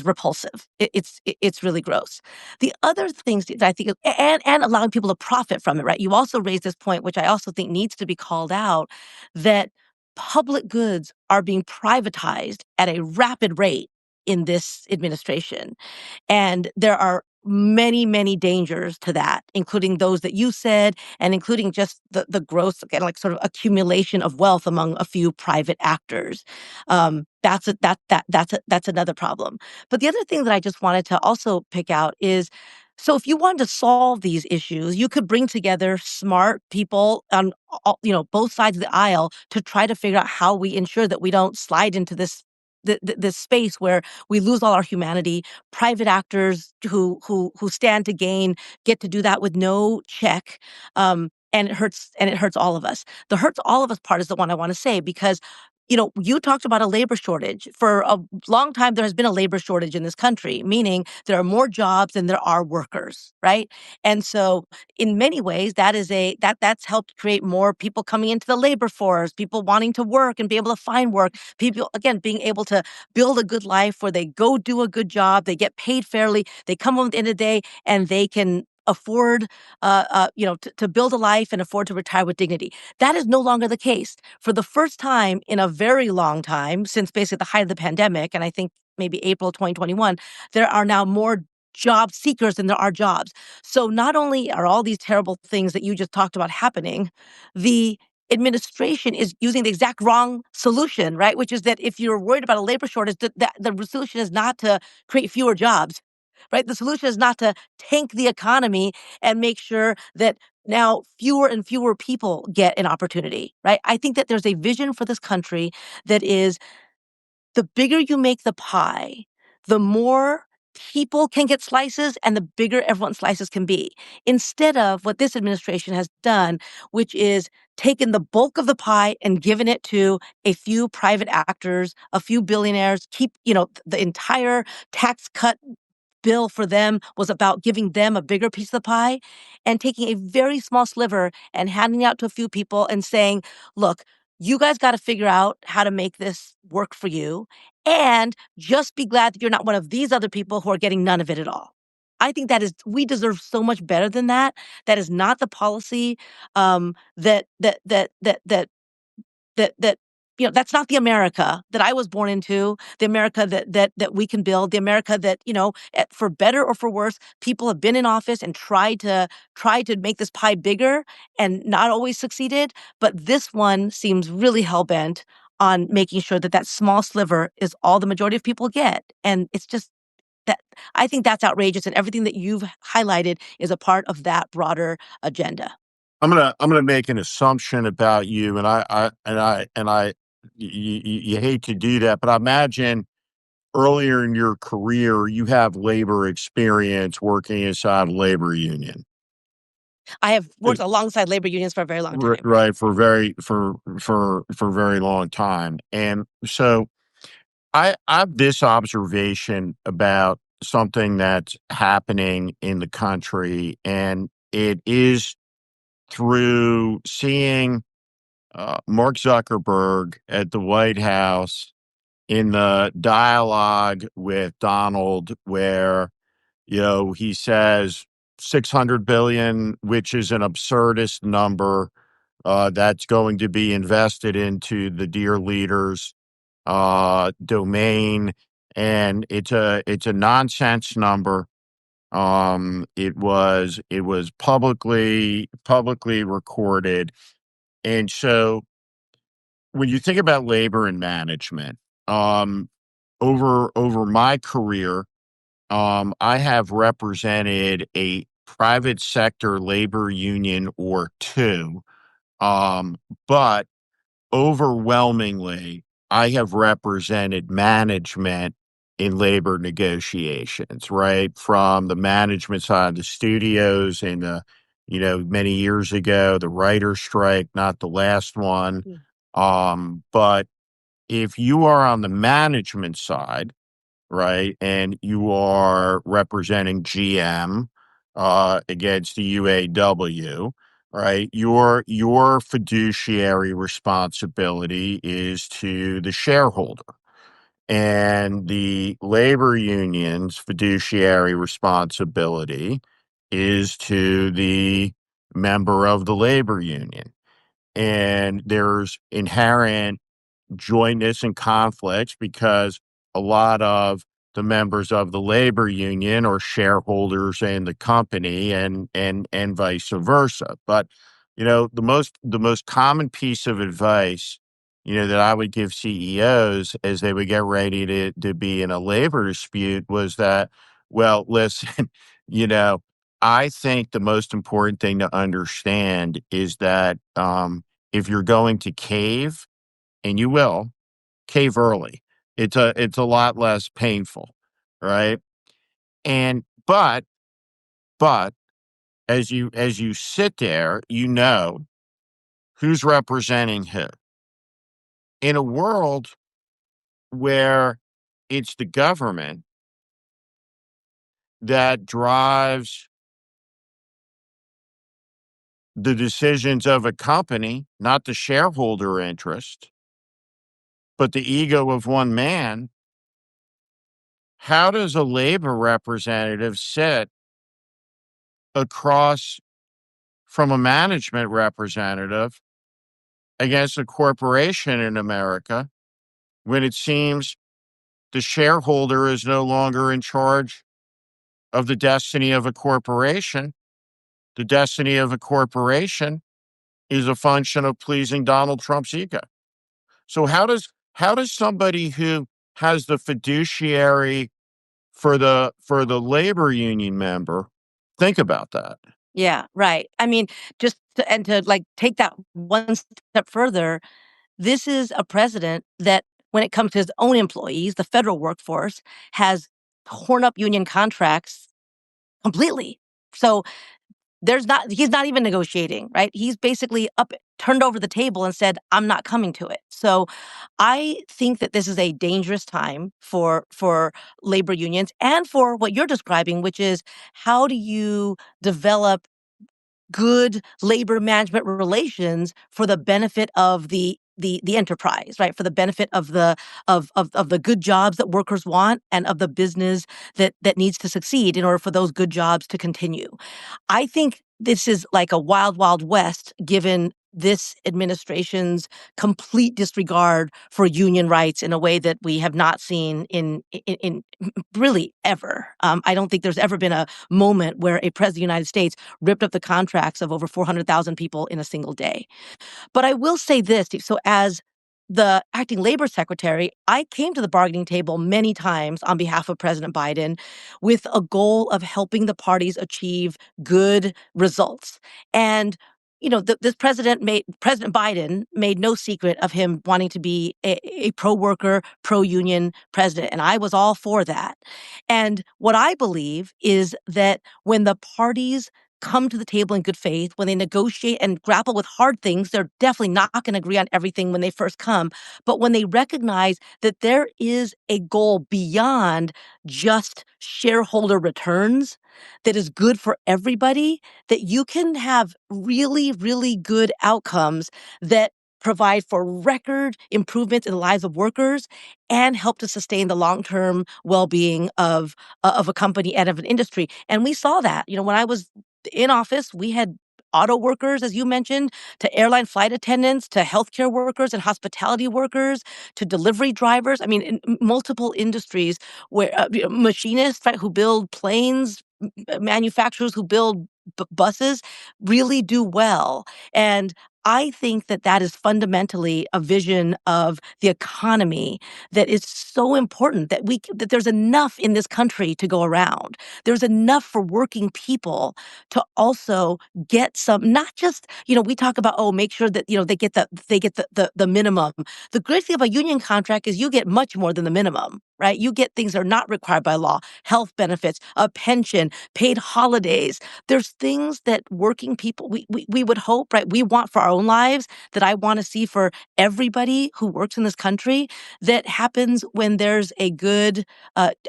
repulsive. It's really gross. The other things that I think, and allowing people to profit from it, right? You also raised this point, which I also think needs to be called out, that public goods are being privatized at a rapid rate in this administration. And there are many, many dangers to that, including those that you said, and including just the gross, again, like sort of accumulation of wealth among a few private actors. That's another problem. But the other thing that I just wanted to also pick out is, so if you wanted to solve these issues, you could bring together smart people on both sides of the aisle to try to figure out how we ensure that we don't slide into this space where we lose all our humanity. Private actors who stand to gain get to do that with no check, and it hurts all of us. The hurts all of us part is the one I want to say, because you talked about a labor shortage. For a long time, there has been a labor shortage in this country, meaning there are more jobs than there are workers, right? And so, in many ways, that's helped create more people coming into the labor force, people wanting to work and be able to find work, people again being able to build a good life where they go do a good job, they get paid fairly, they come home at the end of the day, and they can afford, to build a life and afford to retire with dignity. That is no longer the case. For the first time in a very long time, since basically the height of the pandemic, and I think maybe April 2021, there are now more job seekers than there are jobs. So not only are all these terrible things that you just talked about happening, the administration is using the exact wrong solution, right? Which is that if you're worried about a labor shortage, the solution is not to create fewer jobs, right? The solution is not to tank the economy and make sure that now fewer and fewer people get an opportunity, right? I think that there's a vision for this country that is, the bigger you make the pie, the more people can get slices and the bigger everyone's slices can be. Instead of what this administration has done, which is taken the bulk of the pie and given it to a few private actors, a few billionaires, keep, the entire tax cut bill for them was about giving them a bigger piece of the pie, and taking a very small sliver and handing it out to a few people and saying, look, You guys got to figure out how to make this work for you, and just be glad that you're not one of these other people who are getting none of it at all. I think that is we deserve so much better than that. That is not the policy that that's not the America that I was born into, the America that we can build, the America that, for better or for worse, people have been in office and tried to make this pie bigger and not always succeeded. But this one seems really hell bent on making sure that that small sliver is all the majority of people get. And it's just that I think that's outrageous. And everything that you've highlighted is a part of that broader agenda. I'm gonna make an assumption about you, and you hate to do that, but I imagine earlier in your career you have labor experience working inside a labor union. I have Uh, worked alongside labor unions for a very long time. Right, for a very long time, and so I have this observation about something that's happening in the country, and it is through seeing Mark Zuckerberg at the White House in the dialogue with Donald, where he says 600 billion, which is an absurdist number, that's going to be invested into the dear leaders domain, and it's a nonsense number. It was publicly recorded, and so when you think about labor and management, um, over my career, I have represented a private sector labor union or two, but overwhelmingly, I have represented management in labor negotiations, right? From the management side of the studios and many years ago, the writer's strike, not the last one. Mm. But if you are on the management side, right, and you are representing GM against the UAW, right, your fiduciary responsibility is to the shareholder, and the labor union's fiduciary responsibility is to the member of the labor union. And there's inherent jointness and conflicts because a lot of the members of the labor union are shareholders in the company, and vice versa. But the most common piece of advice that I would give CEOs as they would get ready to be in a labor dispute was that, well, listen, you know I think the most important thing to understand is that if you're going to cave, and you will cave early. It's a lot less painful, right? And but as you sit there, who's representing who. In a world where it's the government that drives the decisions of a company, not the shareholder interest, but the ego of one man, how does a labor representative sit across from a management representative against a corporation in America when it seems the shareholder is no longer in charge of the destiny of a corporation? The destiny of a corporation is a function of pleasing Donald Trump's ego. So how does somebody who has the fiduciary for the labor union member think about that? Yeah, right. I mean, to like take that one step further, this is a president that, when it comes to his own employees, the federal workforce, has torn up union contracts completely. So he's not even negotiating, right? He's basically turned over the table and said, I'm not coming to it. So I think that this is a dangerous time for labor unions and for what you're describing, which is how do you develop good labor management relations for the benefit of the the enterprise, right? For the benefit of the good jobs that workers want and of the business that needs to succeed in order for those good jobs to continue. I think this is like a wild, wild west, given this administration's complete disregard for union rights in a way that we have not seen in really ever. I don't think there's ever been a moment where a president of the United States ripped up the contracts of over 400,000 people in a single day. But I will say this, Steve. So as the acting labor secretary, I came to the bargaining table many times on behalf of President Biden with a goal of helping the parties achieve good results. And this President Biden made no secret of him wanting to be a pro-worker, pro-union president, and I was all for that. And what I believe is that when the parties come to the table in good faith, when they negotiate and grapple with hard things, they're definitely not going to agree on everything when they first come. But when they recognize that there is a goal beyond just shareholder returns that is good for everybody, that you can have really, really good outcomes that provide for record improvements in the lives of workers and help to sustain the long-term well-being of a company and of an industry. And we saw that, when I was in office, we had auto workers, as you mentioned, to airline flight attendants, to healthcare workers and hospitality workers, to delivery drivers. I mean, in multiple industries where machinists, right, who build planes, manufacturers who build buses really do well. And I think that that is fundamentally a vision of the economy that is so important that there's enough in this country to go around. There's enough for working people to also get some, not just, we talk about, oh, make sure that, they get the minimum. The great thing about a union contract is you get much more than the minimum, right? You get things that are not required by law, health benefits, a pension, paid holidays. There's things that working people, we would hope, right? We want for our own lives, that I want to see for everybody who works in this country, that happens when there's a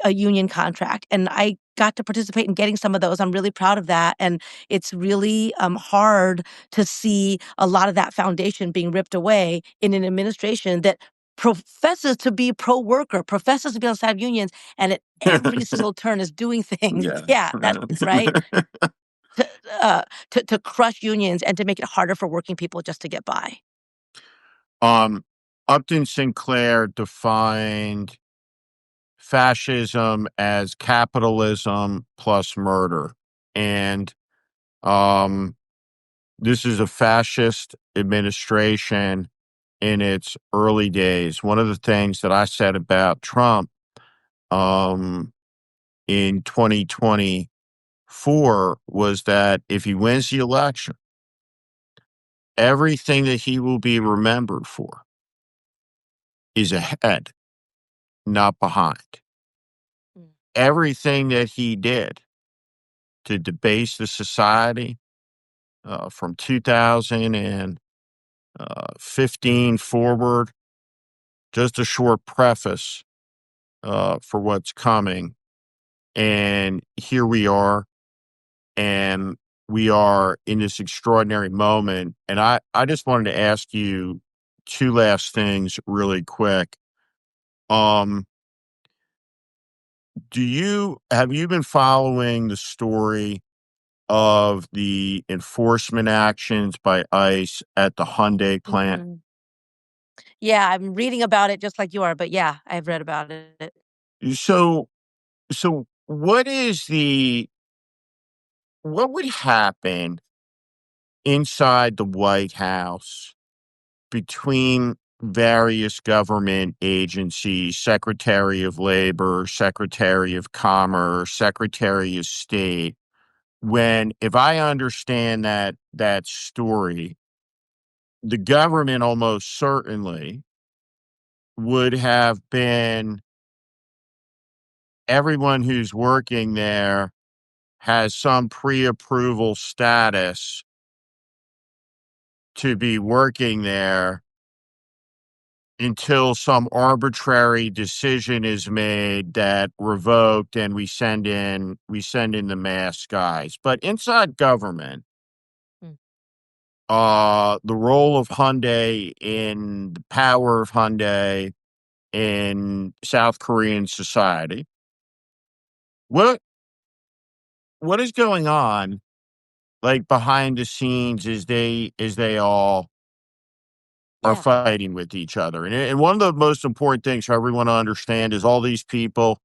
union contract. And I got to participate in getting some of those. I'm really proud of that. And it's really hard to see a lot of that foundation being ripped away in an administration that professes to be pro-worker, professes to be on the side of unions, and at every single turn is doing things, Yeah. yeah, that's right, to, to crush unions and to make it harder for working people just to get by. um, Upton Sinclair defined fascism as capitalism plus murder. And um, this is a fascist administration in its early days. One of the things that I said about Trump um, in 2024 was that if he wins the election, everything that he will be remembered for is ahead, not behind. Mm. Everything that he did to debase the society from 2015 forward, just a short preface for what's coming. And here we are, and we are in this extraordinary moment. And I just wanted to ask you two last things really quick. Um, have you been following the story of the enforcement actions by ICE at the Hyundai plant? Mhm. Yeah, I'm reading about it just like you are, but yeah, I've read about it. So, so what would happen inside the White House between various government agencies, Secretary of Labor, Secretary of Commerce, Secretary of State, when, if I understand that story, the government almost certainly would have been everyone who's working there has some pre-approval status to be working there until some arbitrary decision is made that revoked and we send in the mass guys. But inside government, Mm. the role of Hyundai in the power of Hyundai in South Korean society. What what is going on like behind the scenes as they all are Yeah. fighting with each other? And one of the most important things for everyone to understand is all these people,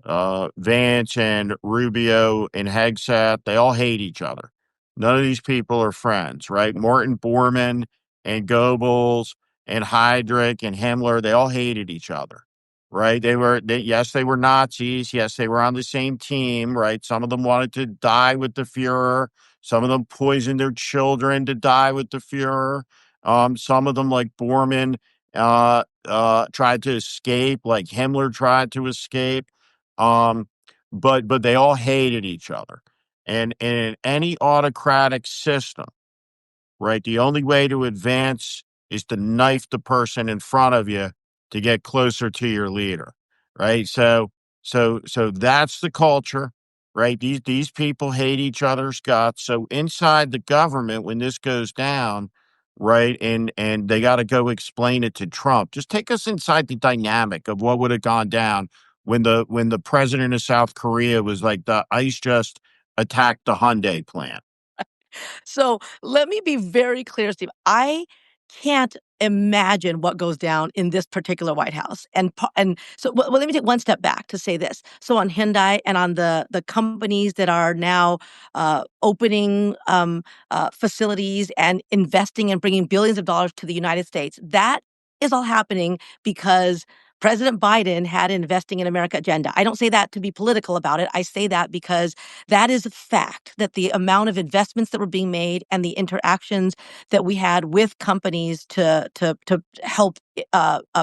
Vance and Rubio and Hegseth, they all hate each other. None of these people are friends, right? Morton Bormann and Goebbels and Heydrich and Himmler, they all hated each other, right? Yes, they were Nazis. Yes, they were on the same team, right? Some of them wanted to die with the Fuhrer. Some of them poisoned their children to die with the Fuhrer. Some of them, like Bormann, tried to escape, like Himmler tried to escape. Um, but they all hated each other. And in any autocratic system, right, the only way to advance is to knife the person in front of you to get closer to your leader, right? So that's the culture, right? These people hate each other's guts. So inside the government, when this goes down, right, and they got to go explain it to Trump. Just take us inside the dynamic of what would have gone down when the president of South Korea was like, the ICE just attacked the Hyundai plant. So let me be very clear, Steve. I can't imagine what goes down in this particular White House. And so let me take one step back to say this. So on Hyundai and on the companies that are now opening facilities and investing and bringing billions of dollars to the United States, that is all happening because President Biden had an Investing in America agenda. I don't say that to be political about it. I say that because that is a fact, that the amount of investments that were being made and the interactions that we had with companies to help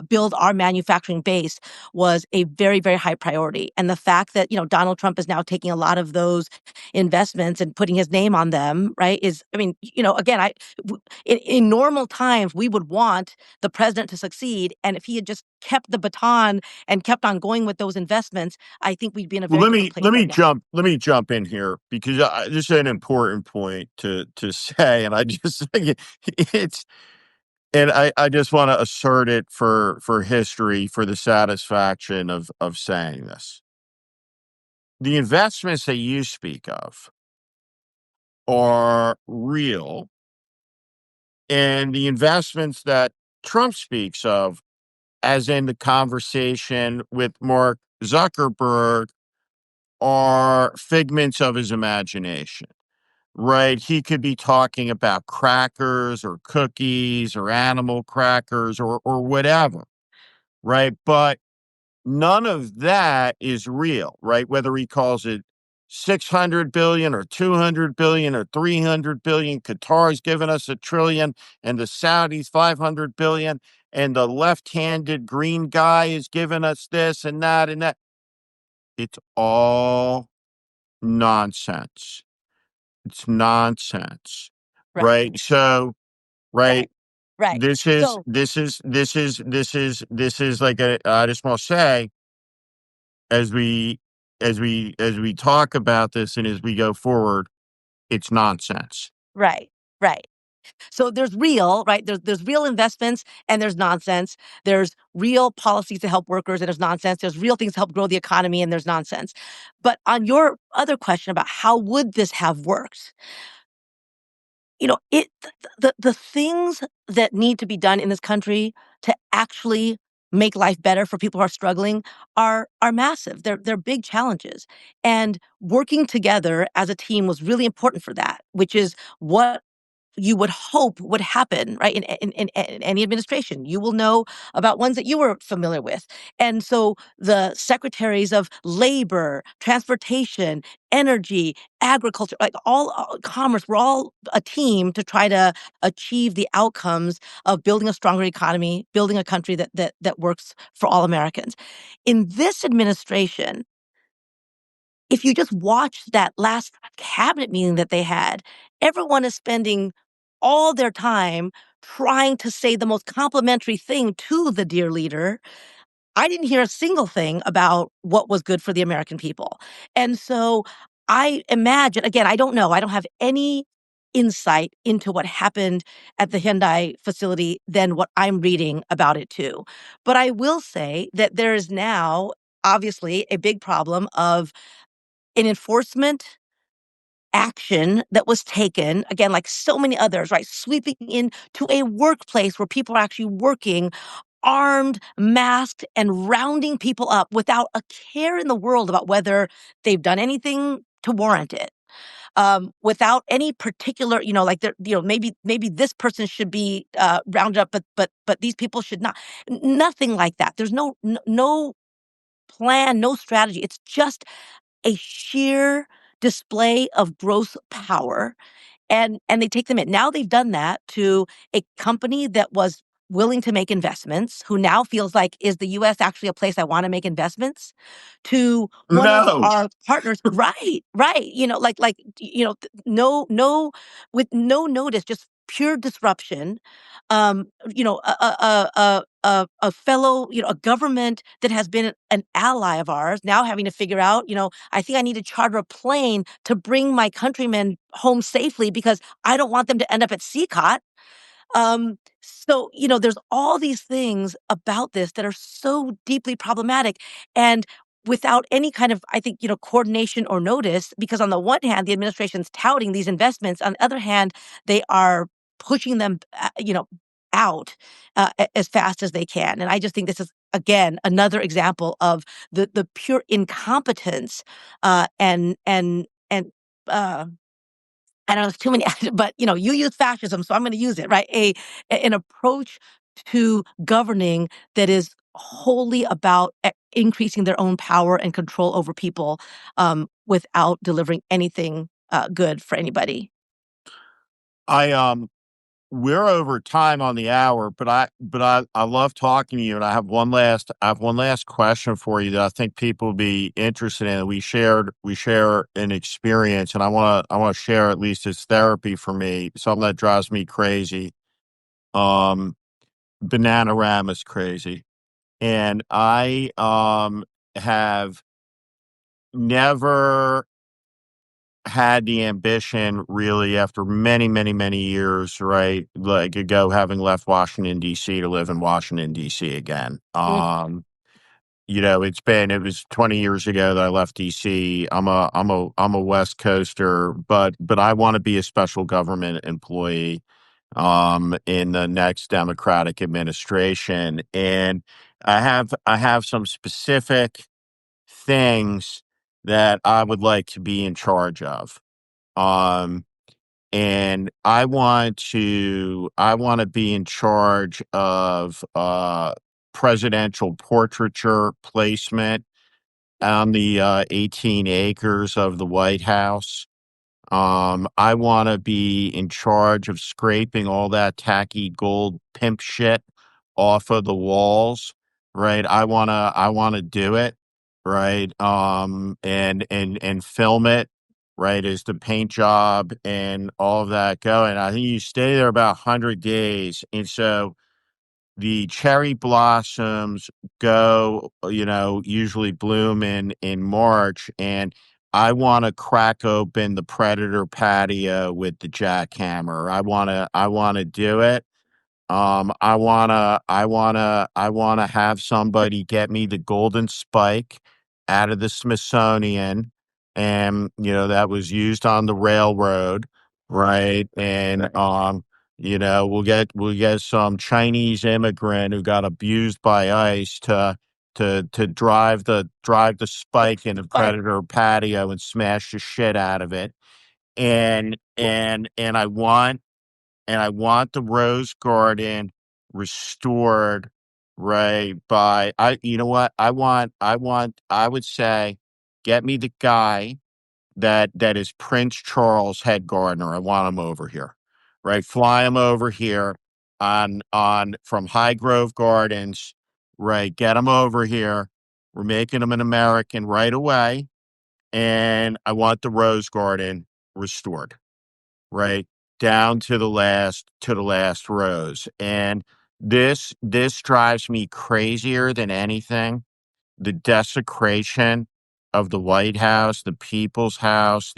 build our manufacturing base was a very, very high priority. And the fact that, Donald Trump is now taking a lot of those investments and putting his name on them, right, is, I mean, again, in normal times, we would want the president to succeed. And if he had just kept the baton and kept on going with those investments, I think we'd be in a Well, very let different me place let me right now. jump in here because this is an important point to say, and I just think it's and I just want to assert it for history for the satisfaction of saying this. The investments that you speak of are real, and the investments that Trump speaks of, as in the conversation with Mark Zuckerberg, are figments of his imagination. Right, he could be talking about crackers or cookies or animal crackers or whatever, right? But none of that is real, right? Whether he calls it 600 billion or 200 billion or 300 billion, Qatar's given us 1 trillion and the Saudis 500 billion and the left-handed green guy is giving us this and that and that. It's all nonsense. It's nonsense. Right. Right? So, right, Right. Right. this is So, this is this is this is this is like I just want to say as we talk about this and as we go forward, it's nonsense. right. Right. So there's real, right? There's real investments and there's nonsense. There's real policies to help workers and there's nonsense. There's real things to help grow the economy and there's nonsense. But on your other question about how would this have worked, the things that need to be done in this country to actually make life better for people who are struggling are massive. They're big challenges. And working together as a team was really important for that, which is what you would hope would happen, right? In any administration, you will know about ones that you were familiar with. And so the secretaries of labor, transportation, energy, agriculture, like all commerce, we're all a team to try to achieve the outcomes of building a stronger economy, building a country that works for all Americans. In this administration, if you just watch that last cabinet meeting that they had, everyone is spending all their time trying to say the most complimentary thing to the dear leader. I didn't hear a single thing about what was good for the American people. And so I imagine, again, I don't know, I don't have any insight into what happened at the Hyundai facility than what I'm reading about it too. But I will say that there is now obviously a big problem of an enforcement action that was taken, again, like so many others, right? Sweeping into a workplace where people are actually working armed, masked, and rounding people up without a care in the world about whether they've done anything to warrant it. Without any particular, like maybe this person should be rounded up, but these people should not. Nothing like that. There's no plan, no strategy. It's just a sheer display of gross power, and they take them in. Now they've done that to a company that was willing to make investments, who now feels like, is the US actually a place I want to make investments? To one of No. our partners, right, right. No, with no notice, just pure disruption. A fellow, a government that has been an ally of ours now having to figure out, I think I need to charter a plane to bring my countrymen home safely because I don't want them to end up at CCOT. There's all these things about this that are so deeply problematic and without any kind of, I think, coordination or notice, because on the one hand, the administration's touting these investments. On the other hand, they are pushing them, out as fast as they can. And I just think this is, again, another example of the pure incompetence and uh, I don't know, it's too many, but you use fascism, so I'm going to use it, right? An approach to governing that is wholly about increasing their own power and control over people, without delivering anything good for anybody. I We're over time on the hour, but I love talking to you, and I have one last question for you that I think people will be interested in. We share an experience, and I wanna share, at least as therapy for me, something that drives me crazy. Um, Bananarama's crazy, and I have never had the ambition, really, after many, many, many years, right, like ago, having left Washington DC to live in Washington DC again. Mm. It was 20 years ago that I left DC. I'm a West Coaster, but I want to be a special government employee in the next Democratic administration, and I have some specific things that I would like to be in charge of. Um, and I want to be in charge of presidential portraiture placement on the 18 acres of the White House. I want to be in charge of scraping all that tacky gold pimp shit off of the walls, right? I wanna do it, right? And film it, right, as the paint job and all of that going. I think you stay there about 100 days, and so the cherry blossoms usually bloom in March, and I wanna crack open the predator patio with the jackhammer. I wanna do it. I wanna have somebody get me the golden spike out of the Smithsonian, and, that was used on the railroad, right? And, we'll get some Chinese immigrant who got abused by ICE to drive the spike in the But Predator patio and smash the shit out of it. And I want the rose garden restored, right, by you know what? I would say, get me the guy that is Prince Charles head gardener. I want him over here, right? Fly him over here on from High Grove Gardens, right? Get him over here. We're making him an American right away, and I want the rose garden restored, right, down to the last rose. And this drives me crazier than anything. The desecration of the White House, the People's House,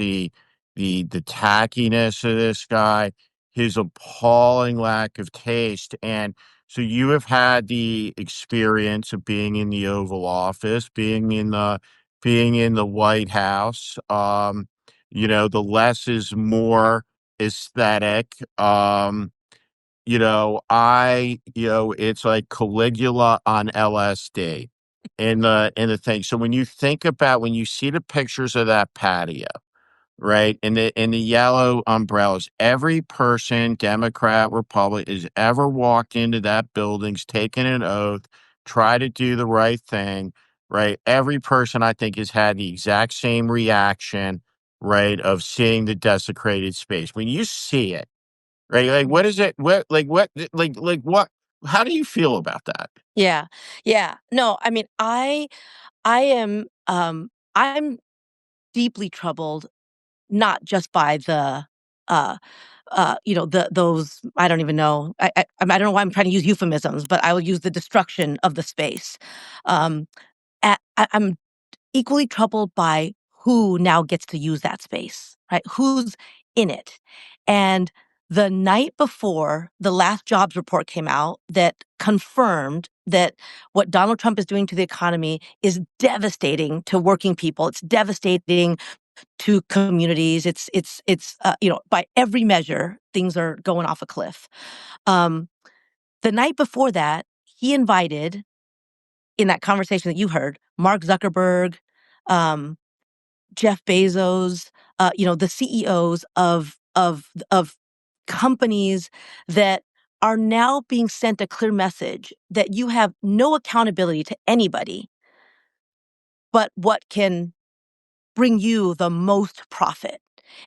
the tackiness of this guy, his appalling lack of taste. And so you have had the experience of being in the Oval Office, being in the White House. The less is more aesthetic. It's like Caligula on LSD in the thing. So when you see the pictures of that patio, right, and the yellow umbrellas, every person, Democrat, Republic, has ever walked into that building's taken an oath, try to do the right thing, right? Every person I think has had the exact same reaction, right, of seeing the desecrated space. When you see it, right? Like, what is it? What? How do you feel about that? Yeah. Yeah. No, I mean, I'm deeply troubled not just by uh, those I don't even know. I don't know why I'm trying to use euphemisms, but I will use the destruction of the space. Um, I'm equally troubled by who now gets to use that space, right? Who's in it? And the night before the last jobs report came out that confirmed that what Donald Trump is doing to the economy is devastating to working people. It's devastating to communities. By every measure, things are going off a cliff. Um, the night before that, he invited in that conversation that you heard, Mark Zuckerberg, um, Jeff Bezos, the CEOs of companies that are now being sent a clear message that you have no accountability to anybody but what can bring you the most profit.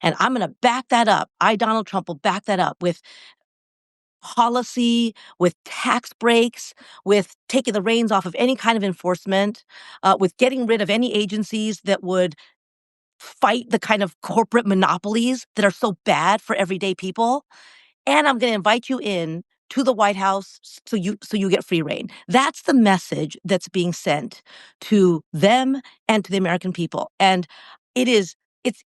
And I'm going to back that up. Donald Trump, will back that up with policy, with tax breaks, with taking the reins off of any kind of enforcement, with getting rid of any agencies that would fight the kind of corporate monopolies that are so bad for everyday people. And I'm going to invite you in to the White House so you get free reign. That's the message that's being sent to them and to the American people. And it is it's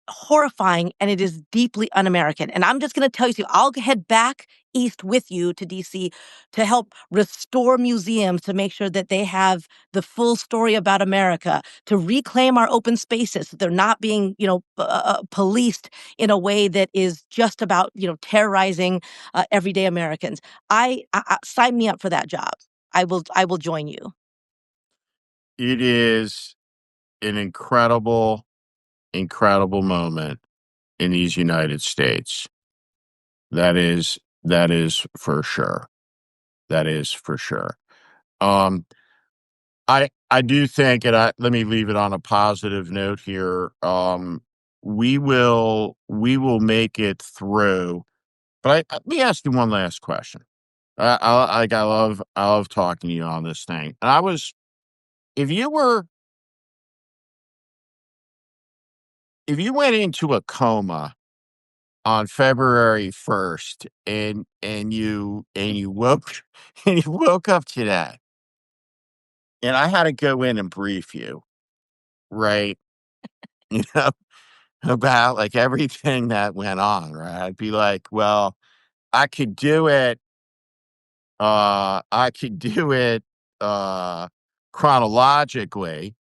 horrifying, and it is deeply un-American. And I'm just going to tell you, I'll head back east with you to DC to help restore museums, to make sure that they have the full story about America, to reclaim our open spaces, that they're not being, policed in a way that is just about, terrorizing everyday Americans. I sign me up for that job. I will join you. It is an incredible, incredible moment in these United States. That is for sure. That is for sure. Um, I do think, and let me leave it on a positive note here. We will make it through. But let me ask you one last question. I love talking to you on this thing. And if you were if you went into a coma on February 1st and you woke and you woke up today, and I had to go in and brief you, right? You know, about like everything that went on, right? I'd be like, well, I could do it, I could do it chronologically,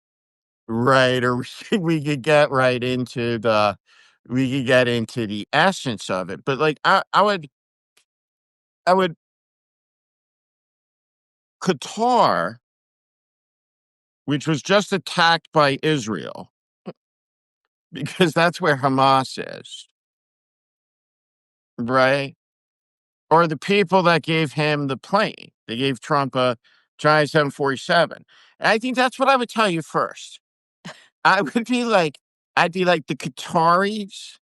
right? Or we could get right into the essence of it. But like I would Qatar, which was just attacked by Israel, because that's where Hamas is, right? Or the people that gave him the plane. They gave Trump a giant 747. And I think that's what I would tell you first. I would be like, I'd be like, the Qataris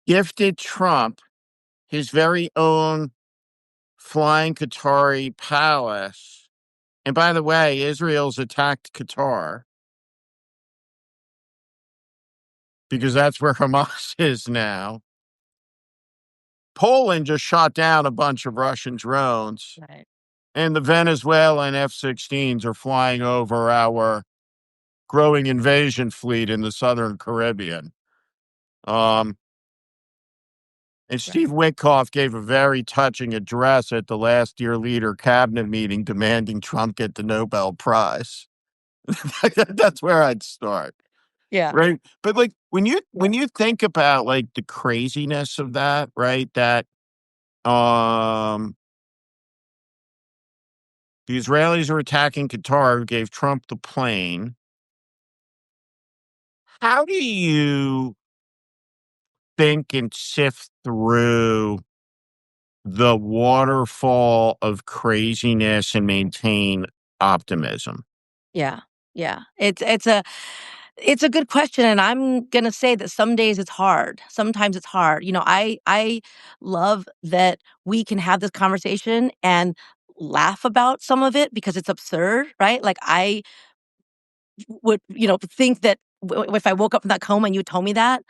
gifted Trump his very own flying Qatari palace. And by the way, Israel's attacked Qatar because that's where Hamas is now. Poland just shot down a bunch of Russian drones, Right. and the Venezuelan F-16s are flying over growing invasion fleet in the Southern Caribbean. Um, and Steve Right. Witkoff gave a very touching address at the last Dear Leader cabinet meeting demanding Trump get the Nobel Prize. That's where I'd start. Yeah. Right. But like Yeah. when you think about like the craziness of that, right? That um the Israelis are attacking Qatar, who gave Trump the plane. How do you think and sift through the waterfall of craziness and maintain optimism? Yeah. Yeah. It's a good question, and I'm gonna say that some days it's hard. Sometimes it's hard. I love that we can have this conversation and laugh about some of it because it's absurd, right? Like I would, think that if I woke up from that coma and you told me that,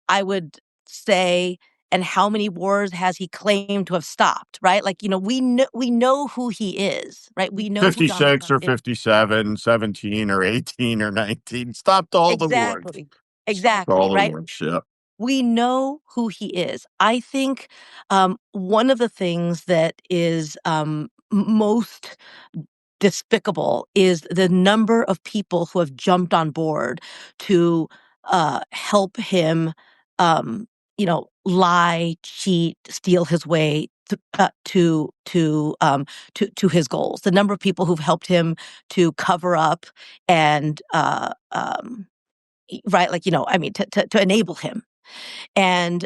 I would say, and how many wars has he claimed to have stopped, right? Like, we know who he is, right? We know who Donald 56 Trump or is. 57, 17 or 18 or 19. Stopped all the wars. Exactly. Stopped Exactly, all the right? wars. Yeah. We know who he is. I think one of the things that is most despicable is the number of people who have jumped on board to help him, lie, cheat, steal his way to his goals. The number of people who've helped him to cover up and right, like I mean, to enable him. And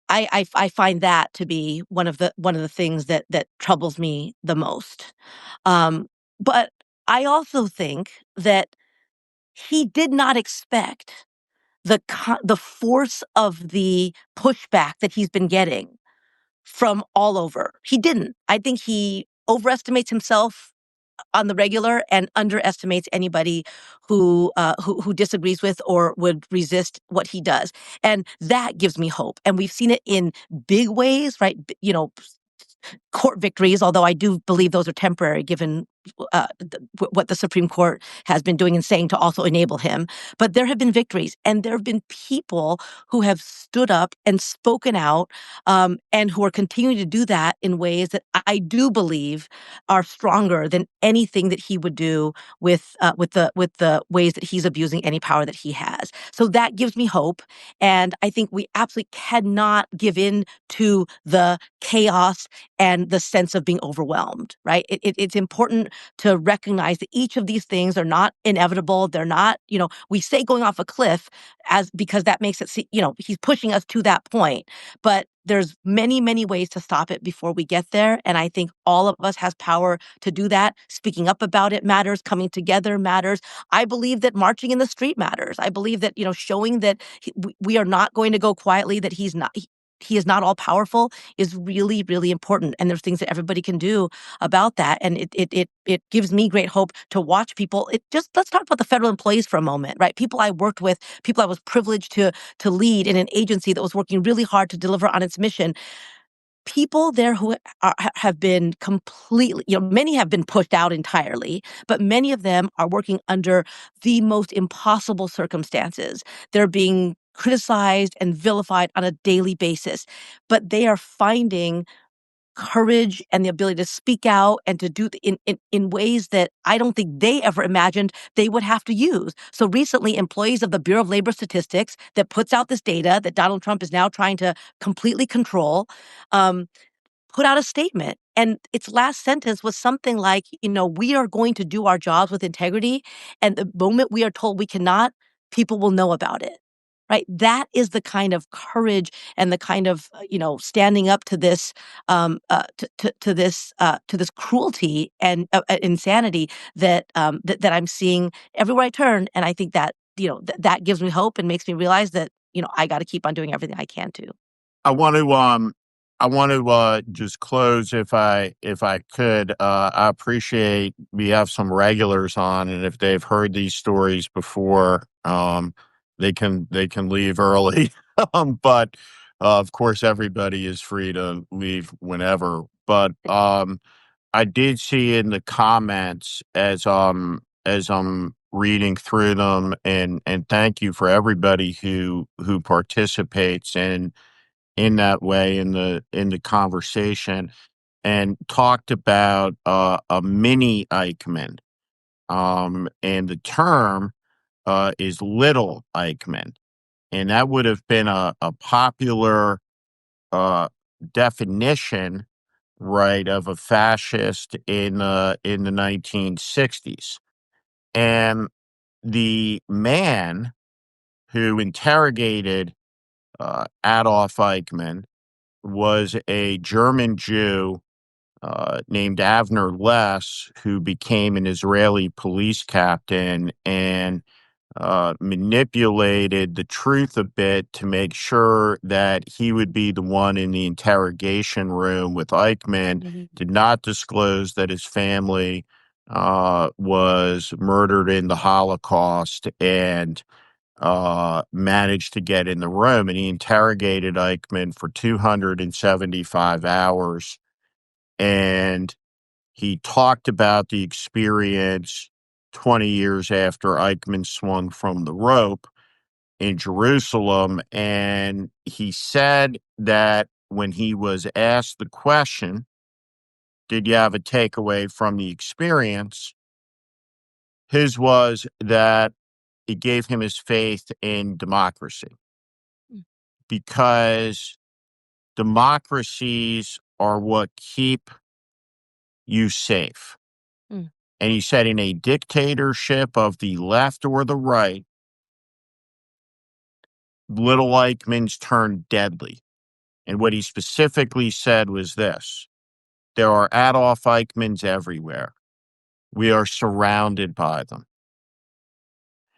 I find that to be one of the things that troubles me the most. Um, but I also think that he did not expect the force of the pushback that he's been getting from all over. He didn't. I think he overestimates himself on the regular and underestimates anybody who disagrees with or would resist what he does, and that gives me hope. And we've seen it in big ways, right? Court victories, although I do believe those are temporary given what the Supreme Court has been doing and saying to also enable him. But there have been victories, and there have been people who have stood up and spoken out, and who are continuing to do that in ways that I do believe are stronger than anything that he would do with the ways that he's abusing any power that he has. So that gives me hope, and I think we absolutely cannot give in to the chaos and the sense of being overwhelmed, right? It's important to recognize that each of these things are not inevitable. They're not, we say going off a cliff as because that makes it, he's pushing us to that point. But there's many, many ways to stop it before we get there. And I think all of us has power to do that. Speaking up about it matters. Coming together matters. I believe that marching in the street matters. I believe that, showing that we are not going to go quietly, that he is not all powerful is really, really important. And there's things that everybody can do about that. And it gives me great hope to watch people. Let's talk about the federal employees for a moment, right? People I worked with, people I was privileged to lead in an agency that was working really hard to deliver on its mission. People there who have been completely, many have been pushed out entirely, but many of them are working under the most impossible circumstances. They're being criticized and vilified on a daily basis, but they are finding courage and the ability to speak out and to do in ways that I don't think they ever imagined they would have to use. So recently, employees of the Bureau of Labor Statistics that puts out this data that Donald Trump is now trying to completely control, um, put out a statement. And its last sentence was something like, we are going to do our jobs with integrity. And the moment we are told we cannot, people will know about it. Right. That is the kind of courage and the kind of, standing up to this, to this cruelty and insanity that I'm seeing everywhere I turn. And I think that, that gives me hope and makes me realize that, I got to keep on doing everything I can to. I want to just close if I could. I appreciate we have some regulars on, and if they've heard these stories before, they can leave early. But of course, everybody is free to leave whenever. But I did see in the comments as as I'm reading through them, and thank you for everybody who participates in that way in the conversation, and talked about a mini Eichmann, and the term is little Eichmann, and that would have been a popular uh, definition, right, of a fascist in the 1960s. And the man who interrogated Adolf Eichmann was a German Jew named Avner Less, who became an Israeli police captain and manipulated the truth a bit to make sure that he would be the one in the interrogation room with Eichmann, Mhm. did not disclose that his family was murdered in the Holocaust, and managed to get in the room. And he interrogated Eichmann for 275 hours. And he talked about the experience 20 years after Eichmann swung from the rope in Jerusalem. And he said that when he was asked the question, did you have a takeaway from the experience? His was that it gave him his faith in democracy, Mm, because democracies are what keep you safe. mm, And he said, in a dictatorship of the left or the right, little Eichmanns turn deadly. And what he specifically said was this: there are Adolf Eichmanns everywhere. We are surrounded by them.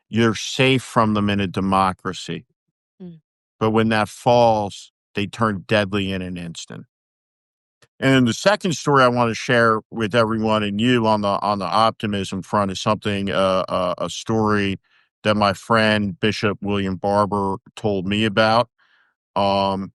You're safe from them in a democracy. mm. But when that falls, they turn deadly in an instant. And the second story I want to share with everyone and you on the optimism front is something a story that my friend Bishop William Barber told me about. Um,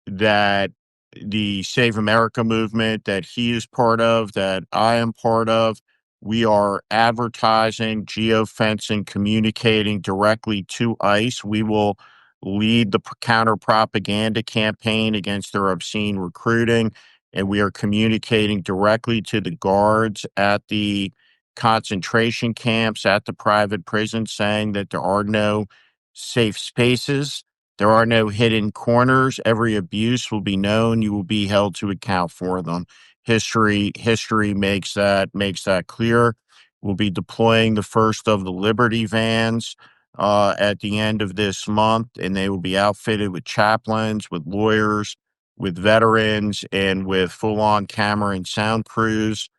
that the Save America movement that he is part of, that I am part of, we are advertising, geofencing, communicating directly to ICE. We will lead the counter propaganda campaign against their obscene recruiting, and we are communicating directly to the guards at the concentration camps, at the private prisons, saying that there are no safe spaces, there are no hidden corners. Every abuse will be known. You will be held to account for them. History makes that clear. We'll be deploying the first of the Liberty vans at the end of this month, and they will be outfitted with chaplains, with lawyers, with veterans, and with full-on camera and sound crews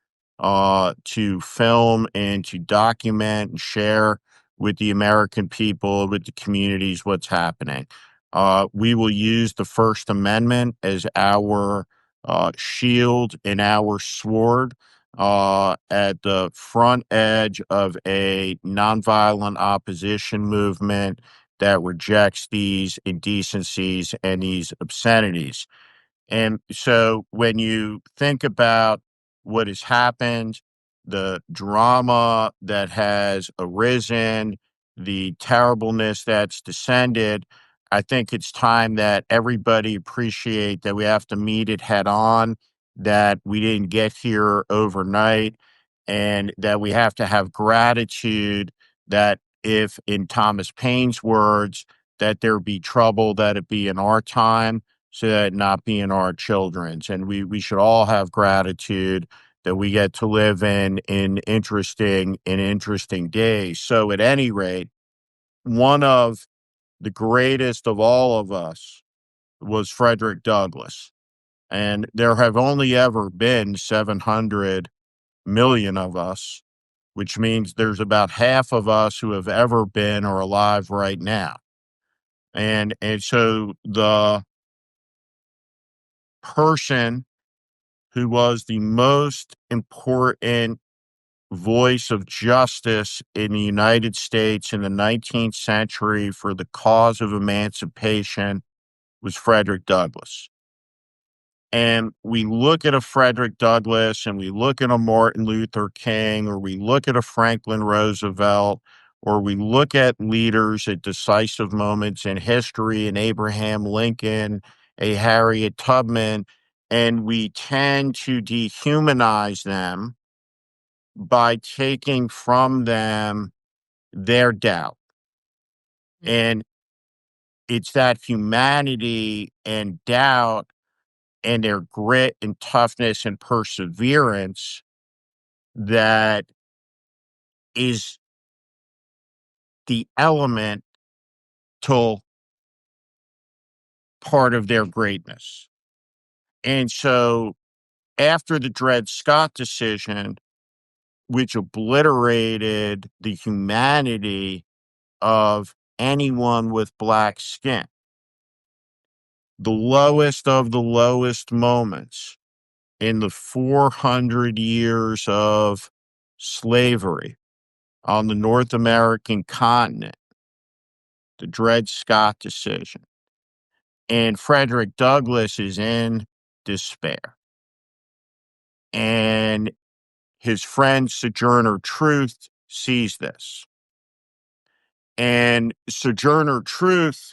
to film and to document and share with the American people, with the communities, what's happening. We will use the First Amendment as our shield and our sword at the front edge of a nonviolent opposition movement that rejects these indecencies and these obscenities. And so when you think about what has happened, the drama that has arisen, the terribleness that's descended, I think it's time that everybody appreciate that we have to meet it head on, that we didn't get here overnight, and that we have to have gratitude that, if in Thomas Paine's words, that there be trouble, that it be in our time, so that it not be in our children's. And we should all have gratitude that we get to live in interesting days. So at any rate, one of the greatest of all of us was Frederick Douglass. And there have only ever been 700 million of us, which means there's about half of us who have ever been or alive right now. And so the person who was the most important voice of justice in the United States in the 19th century for the cause of emancipation was Frederick Douglass. and we look at a Frederick Douglass and we look at a Martin Luther King, or we look at a Franklin Roosevelt, or we look at leaders at decisive moments in history, an Abraham Lincoln, a Harriet Tubman, and we tend to dehumanize them by taking from them their doubt. And it's that humanity and doubt and their grit and toughness and perseverance that is the elemental part of their greatness. And so after the Dred Scott decision, which obliterated the humanity of anyone with black skin, the lowest of the lowest moments in the 400 years of slavery on the North American continent, the Dred Scott decision. And Frederick Douglass is in despair. And his friend Sojourner Truth sees this. And Sojourner Truth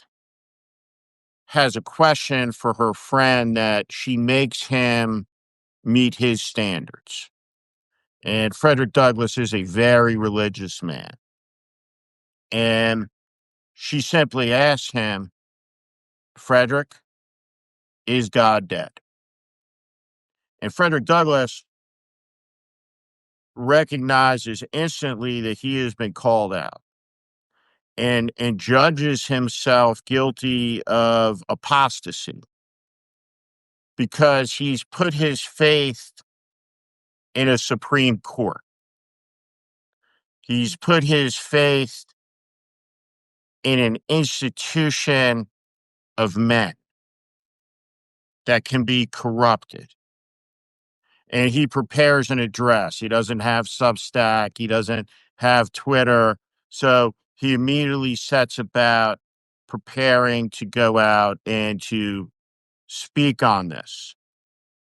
has a question for her friend that she makes him meet his standards. And Frederick Douglass is a very religious man. And she simply asks him, Frederick, is God dead? And Frederick Douglass recognizes instantly that he has been called out and judges himself guilty of apostasy because he's put his faith in a Supreme Court. He's put his faith in an institution of men that can be corrupted. And he prepares an address. He doesn't have Substack. He doesn't have Twitter. So he immediately sets about preparing to go out and to speak on this.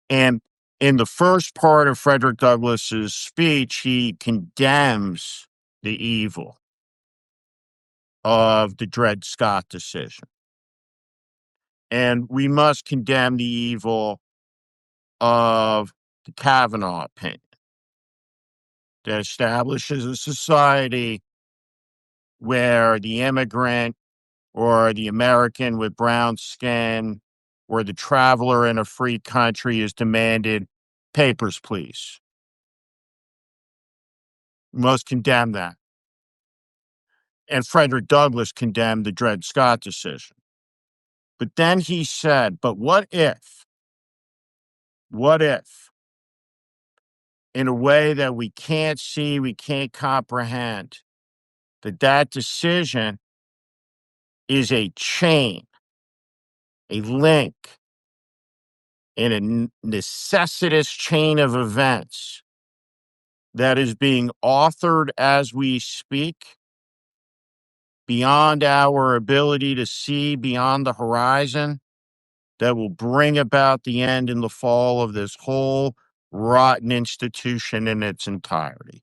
And in the first part of Frederick Douglass's speech, he condemns the evil of the Dred Scott decision. And we must condemn the evil of the Kavanaugh opinion that establishes a society where the immigrant or the American with brown skin or the traveler in a free country is demanded, papers, please. We must condemn that. And Frederick Douglass condemned the Dred Scott decision. But then he said, but what if, in a way that we can't see, we can't comprehend, that decision is a chain, a link, in a necessitous chain of events that is being authored as we speak beyond our ability to see beyond the horizon, that will bring about the end and the fall of this whole rotten institution in its entirety.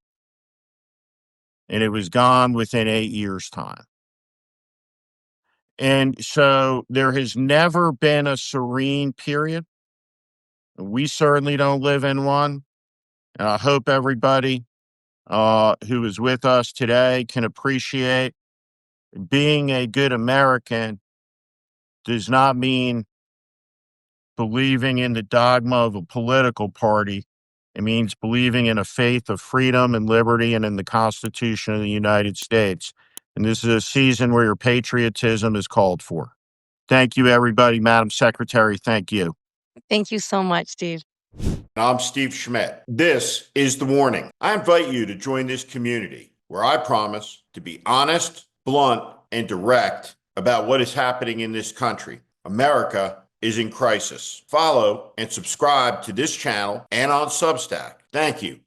And it was gone within 8 years' time. And so there has never been a serene period. We certainly don't live in one. And I hope everybody who is with us today can appreciate being a good American does not mean believing in the dogma of a political party. It means believing in a faith of freedom and liberty and in the Constitution of the United States. And this is a season where your patriotism is called for. Thank you, everybody. Madam Secretary, thank you. Thank you so much, Steve. I'm Steve Schmidt. This is The Warning. I invite you to join this community where I promise to be honest, blunt, and direct about what is happening in this country. America is in crisis. Follow and subscribe to this channel and on Substack. Thank you.